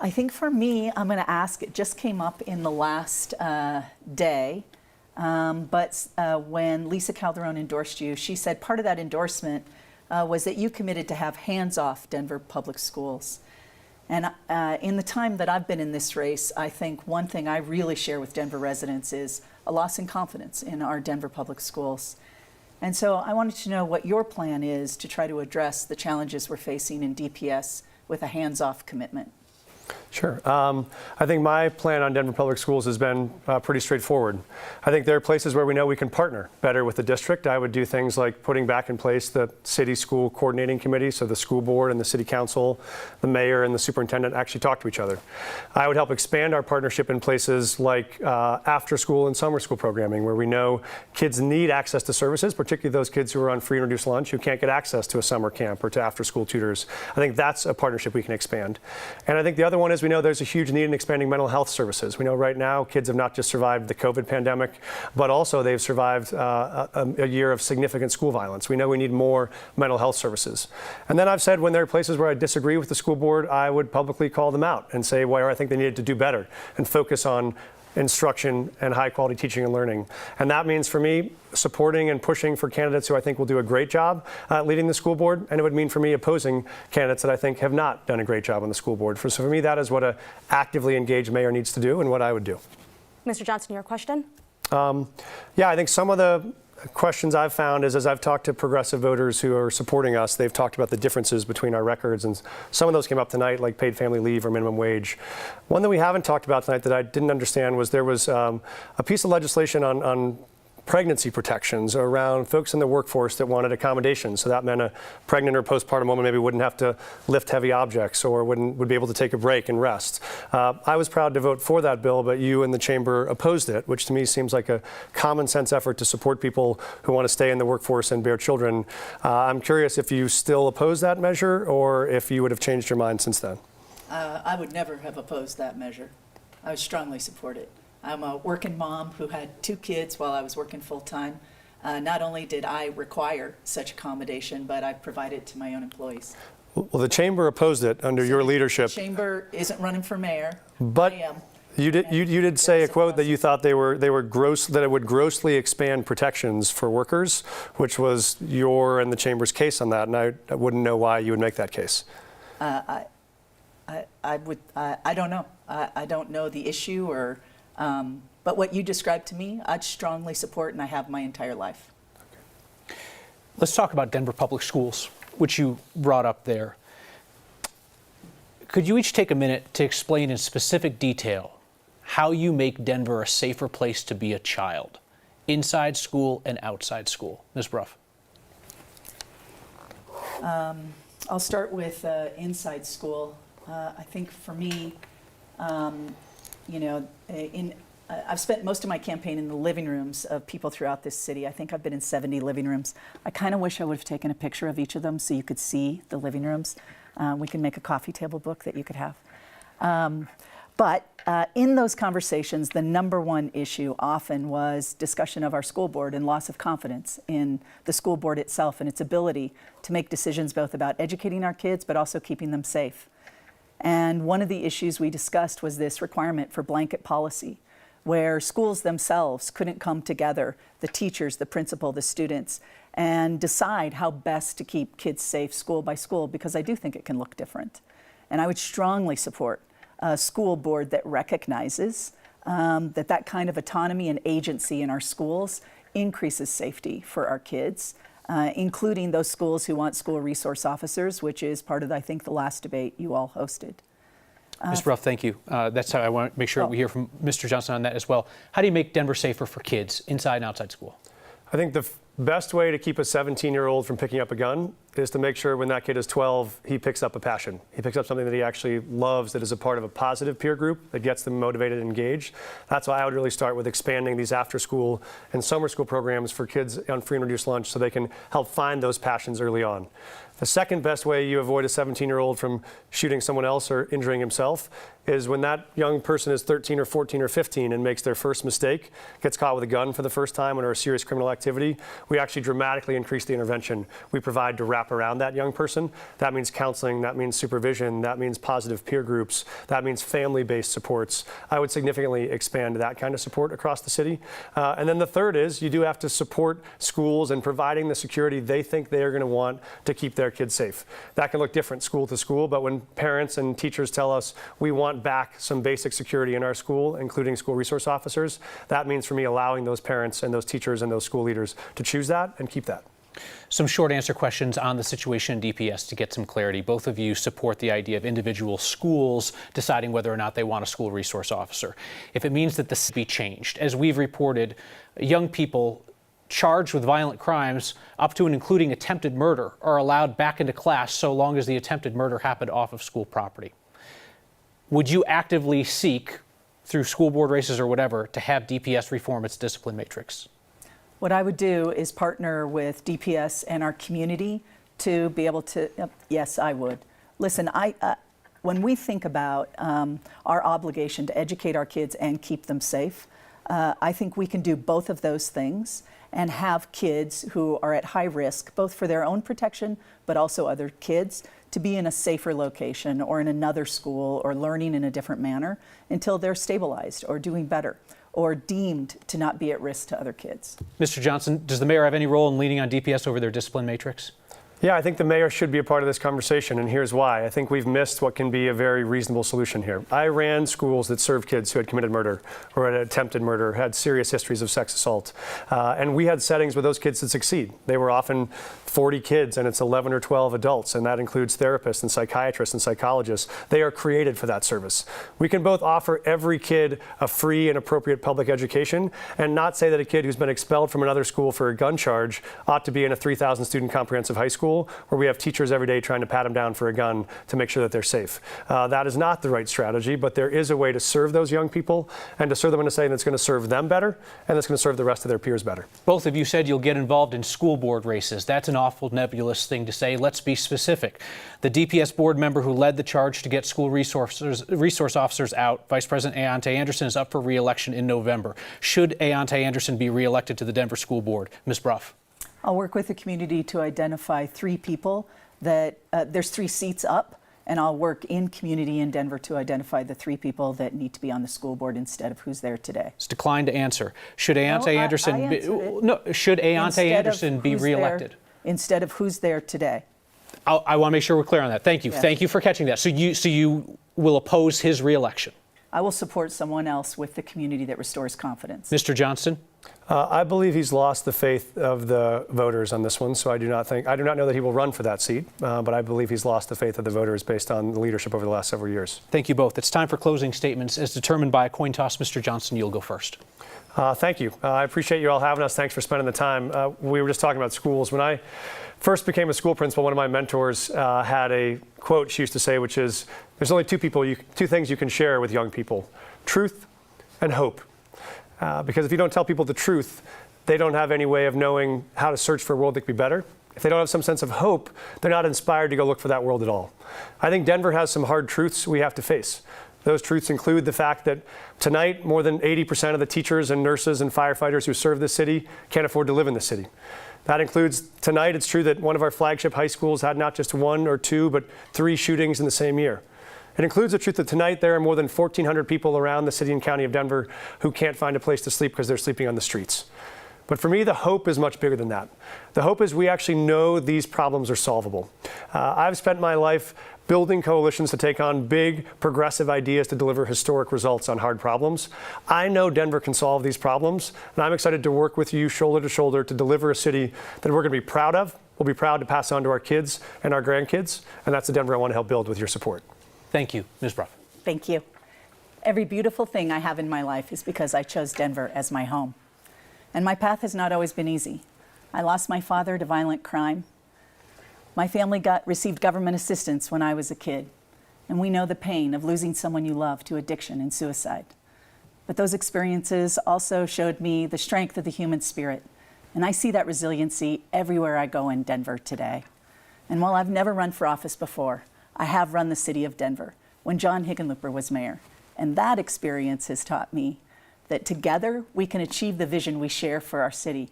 I think for me, I'm going to ask, it just came up in the last day, but when Lisa Calderon endorsed you, she said part of that endorsement was that you committed to have hands-off Denver public schools. And in the time that I've been in this race, I think one thing I really share with Denver residents is a loss in confidence in our Denver public schools. And so I wanted to know what your plan is to try to address the challenges we're facing in DPS with a hands-off commitment. Sure. I think my plan on Denver Public Schools has been pretty straightforward. I think there are places where we know we can partner better with the district. I would do things like putting back in place the city school coordinating committee, so the school board and the city council, the mayor and the superintendent actually talk to each other. I would help expand our partnership in places like after school and summer school programming, where we know kids need access to services, particularly those kids who are on free and reduced lunch who can't get access to a summer camp or to after school tutors. I think that's a partnership we can expand. And I think the other one is we know there's a huge need in expanding mental health services. We know right now kids have not just survived the COVID pandemic, but also they've survived a year of significant school violence. We know we need more mental health services. And then I've said when there are places where I disagree with the school board, I would publicly call them out and say where I think they needed to do better and focus on instruction and high quality teaching and learning. And that means for me, supporting and pushing for candidates who I think will do a great job leading the school board. And it would mean for me opposing candidates that I think have not done a great job on the school board. So for me, that is what an actively engaged mayor needs to do and what I would do. Mr. Johnston, your question? Yeah, I think some of the questions I've found is, as I've talked to progressive voters who are supporting us, they've talked about the differences between our records, and some of those came up tonight, like paid family leave or minimum wage. One that we haven't talked about tonight that I didn't understand was there was a piece of legislation on pregnancy protections around folks in the workforce that wanted accommodations. So that meant a pregnant or postpartum woman maybe wouldn't have to lift heavy objects or would be able to take a break and rest. I was proud to vote for that bill, but you in the chamber opposed it, which to me seems like a common sense effort to support people who want to stay in the workforce and bear children. I'm curious if you still oppose that measure or if you would have changed your mind since then. I would never have opposed that measure. I would strongly support it. I'm a working mom who had 2 kids while I was working full-time. Not only did I require such accommodation, but I provided it to my own employees. Well, the chamber opposed it under your leadership. The chamber isn't running for mayor. But I am. You did say a quote that you thought they were that it would grossly expand protections for workers, which was your and the chamber's case on that, and I wouldn't know why you would make that case. I don't know. I don't know the issue or. But what you described to me, I'd strongly support, and I have my entire life. Let's talk about Denver Public Schools, which you brought up there. Could you each take a minute to explain in specific detail how you make Denver a safer place to be a child, inside school and outside school? Ms. Brough. I'll start with inside school. I think for me, I've spent most of my campaign in the living rooms of people throughout this city. I think I've been in 70 living rooms. I kind of wish I would have taken a picture of each of them so you could see the living rooms. We can make a coffee table book that you could have. But in those conversations, the number one issue often was discussion of our school board and loss of confidence in the school board itself and its ability to make decisions both about educating our kids but also keeping them safe. And one of the issues we discussed was this requirement for blanket policy, where schools themselves couldn't come together, the teachers, the principal, the students, and decide how best to keep kids safe school by school, because I do think it can look different. And I would strongly support a school board that recognizes that kind of autonomy and agency in our schools increases safety for our kids, including those schools who want school resource officers, which is part of, I think, the last debate you all hosted. Ms. Brough, thank you. That's how I want to make sure we hear from Mr. Johnston on that as well. How do you make Denver safer for kids inside and outside school? I think the best way to keep a 17-year-old from picking up a gun is to make sure when that kid is 12, he picks up a passion. He picks up something that he actually loves, that is a part of a positive peer group that gets them motivated and engaged. That's why I would really start with expanding these after-school and summer school programs for kids on free and reduced lunch so they can help find those passions early on. The second best way you avoid a 17-year-old from shooting someone else or injuring himself is when that young person is 13 or 14 or 15 and makes their first mistake, gets caught with a gun for the first time or a serious criminal activity, we actually dramatically increase the intervention we provide to wrap around that young person. That means counseling, that means supervision, that means positive peer groups, that means family-based supports. I would significantly expand that kind of support across the city. And then the third is you do have to support schools in providing the security they think they are going to want to keep their kids safe. That can look different school to school, but when parents and teachers tell us we want back some basic security in our school, including school resource officers, that means for me allowing those parents and those teachers and those school leaders to choose that and keep that. Some short answer questions on the situation in DPS to get some clarity. Both of you support the idea of individual schools deciding whether or not they want a school resource officer. If it means that this be changed, as we've reported, young people charged with violent crimes up to and including attempted murder are allowed back into class so long as the attempted murder happened off of school property. Would you actively seek, through school board races or whatever, to have DPS reform its discipline matrix? What I would do is partner with DPS and our community to be able to, yes, I would. Listen, when we think about our obligation to educate our kids and keep them safe, I think we can do both of those things and have kids who are at high risk, both for their own protection, but also other kids, to be in a safer location or in another school or learning in a different manner until they're stabilized or doing better or deemed to not be at risk to other kids. Mr. Johnston, does the mayor have any role in leaning on DPS over their discipline matrix? Yeah, I think the mayor should be a part of this conversation, and here's why. I think we've missed what can be a very reasonable solution here. I ran schools that served kids who had committed murder or had attempted murder, had serious histories of sex assault, and we had settings where those kids would succeed. They were often 40 kids, and it's 11 or 12 adults, and that includes therapists and psychiatrists and psychologists. They are created for that service. We can both offer every kid a free and appropriate public education and not say that a kid who's been expelled from another school for a gun charge ought to be in a 3,000 student comprehensive high school where we have teachers every day trying to pat them down for a gun to make sure that they're safe. That is not the right strategy, but there is a way to serve those young people and to serve them in a setting that's going to serve them better and that's going to serve the rest of their peers better. Both of you said you'll get involved in school board races. That's an awful nebulous thing to say. Let's be specific. The DPS board member who led the charge to get school resource officers out, Vice President Aonte Anderson, is up for re-election in November. Should Aonte Anderson be re-elected to the Denver School Board? Ms. Brough. I'll work with the community to identify 3 people that, there's 3 seats up, and I'll work in community in Denver to identify the 3 people that need to be on the school board instead of who's there today. It's declined to answer. Should Aonte Anderson be re-elected? Instead of who's there today. I want to make sure we're clear on that. Thank you. Yes. Thank you for catching that. So you will oppose his re-election? I will support someone else with the community that restores confidence. Mr. Johnston? I believe he's lost the faith of the voters on this one, so I do not know that he will run for that seat, but I believe he's lost the faith of the voters based on the leadership over the last several years. Thank you both. It's time for closing statements as determined by a coin toss. Mr. Johnston, you'll go first. Thank you. I appreciate you all having us. Thanks for spending the time. We were just talking about schools. When I first became a school principal, one of my mentors had a quote she used to say, which is, there's only two things you can share with young people: truth and hope. Because if you don't tell people the truth, they don't have any way of knowing how to search for a world that could be better. If they don't have some sense of hope, they're not inspired to go look for that world at all. I think Denver has some hard truths we have to face. Those truths include the fact that tonight, more than 80% of the teachers and nurses and firefighters who serve this city can't afford to live in the city. That includes tonight, it's true that one of our flagship high schools had not just 1 or 2, but 3 shootings in the same year. It includes the truth that tonight there are more than 1,400 people around the city and county of Denver who can't find a place to sleep because they're sleeping on the streets. But for me, the hope is much bigger than that. The hope is we actually know these problems are solvable. I've spent my life building coalitions to take on big, progressive ideas to deliver historic results on hard problems. I know Denver can solve these problems, and I'm excited to work with you shoulder to shoulder to deliver a city that we're going to be proud of, we'll be proud to pass on to our kids and our grandkids, and that's the Denver I want to help build with your support. Thank you. Ms. Brough. Thank you. Every beautiful thing I have in my life is because I chose Denver as my home. And my path has not always been easy. I lost my father to violent crime. My family received government assistance when I was a kid. And we know the pain of losing someone you love to addiction and suicide. But those experiences also showed me the strength of the human spirit. And I see that resiliency everywhere I go in Denver today. And while I've never run for office before, I have run the city of Denver when John Hickenlooper was mayor. And that experience has taught me that together we can achieve the vision we share for our city: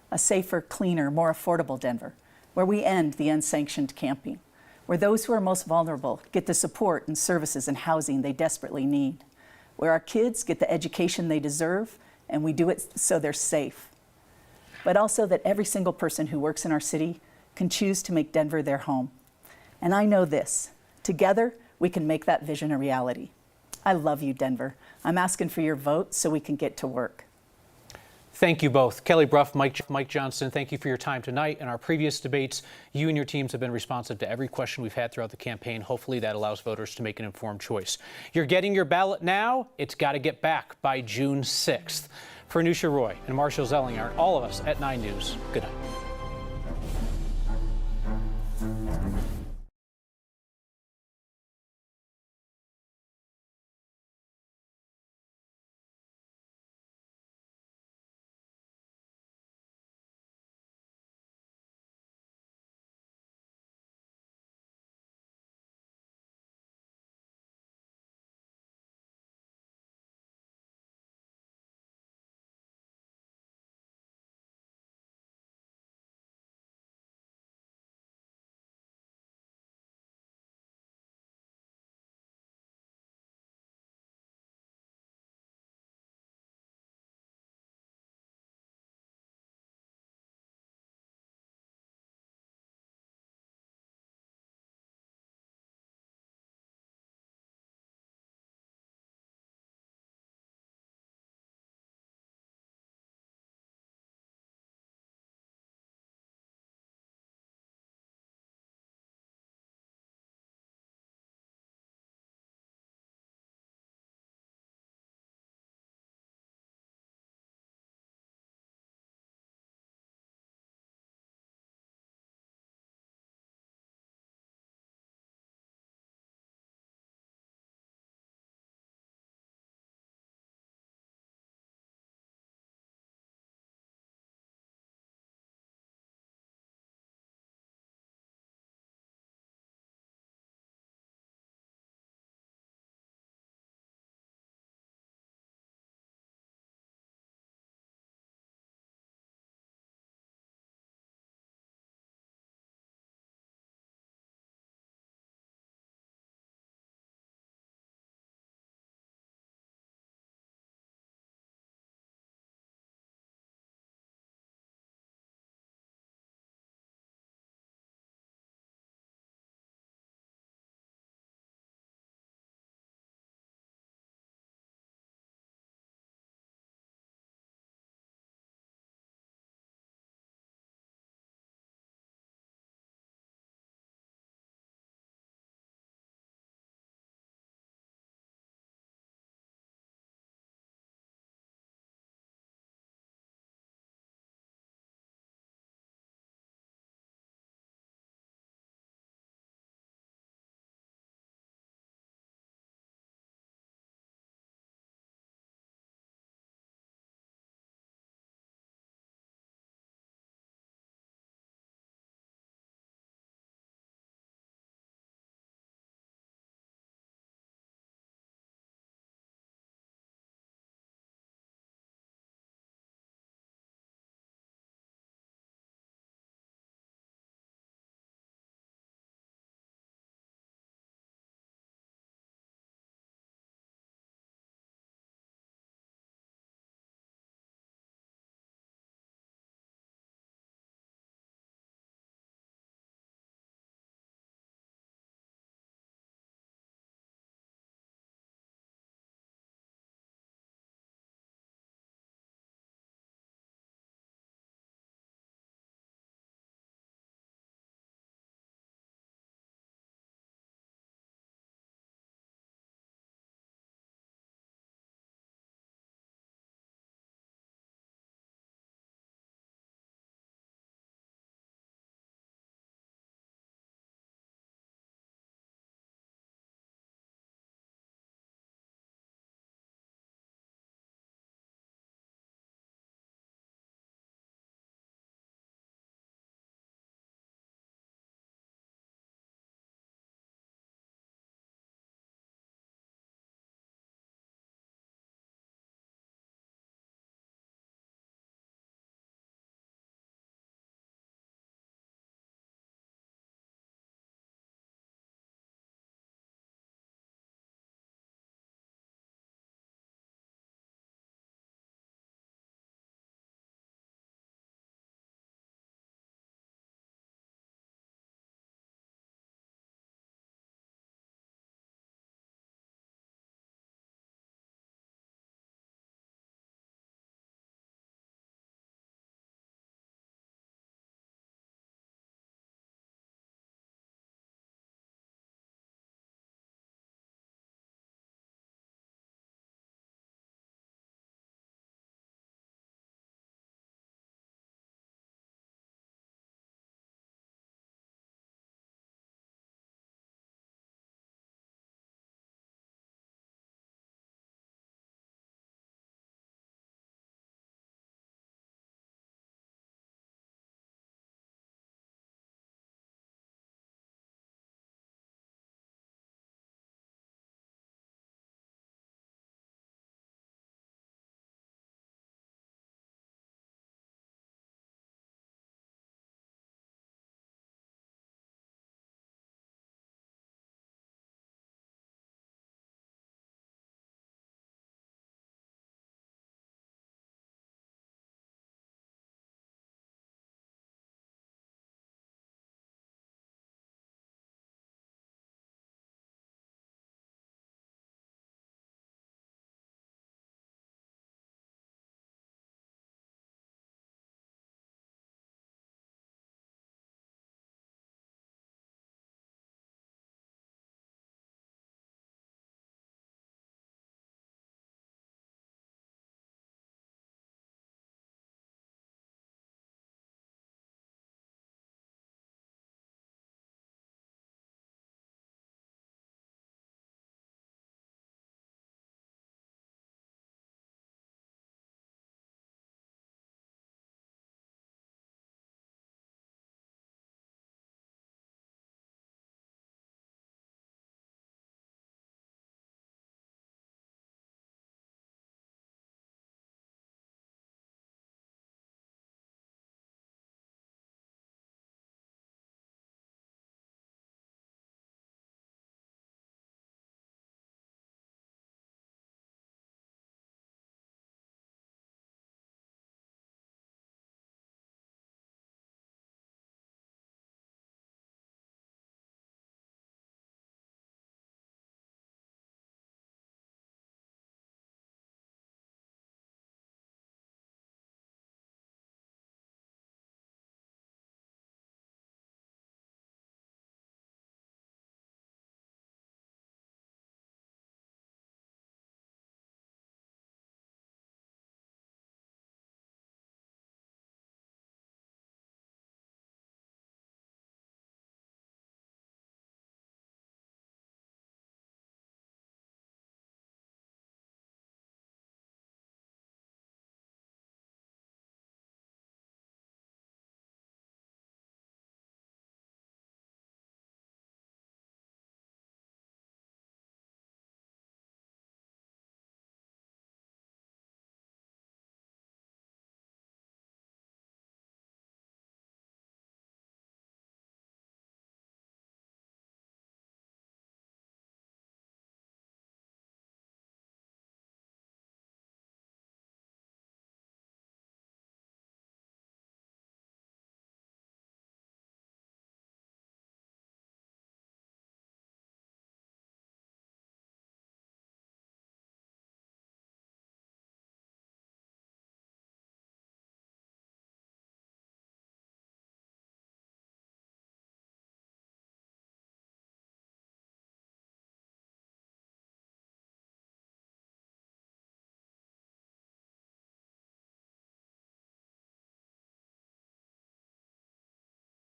a safer, cleaner, more affordable Denver, where we end the unsanctioned camping, where those who are most vulnerable get the support and services and housing they desperately need, where our kids get the education they deserve, and we do it so they're safe. But also that every single person who works in our city can choose to make Denver their home. And I know this: together, we can make that vision a reality. I love you, Denver. I'm asking for your vote so we can get to work. Thank you both. Kelly Brough, Mike Johnston, thank you for your time tonight. In our previous debates, you and your teams have been responsive to every question we've had throughout the campaign. Hopefully that allows voters to make an informed choice. You're getting your ballot now. It's got to get back by June 6th. For Anusha Roy and Marshall Zellinger, all of us at 9 News, good night.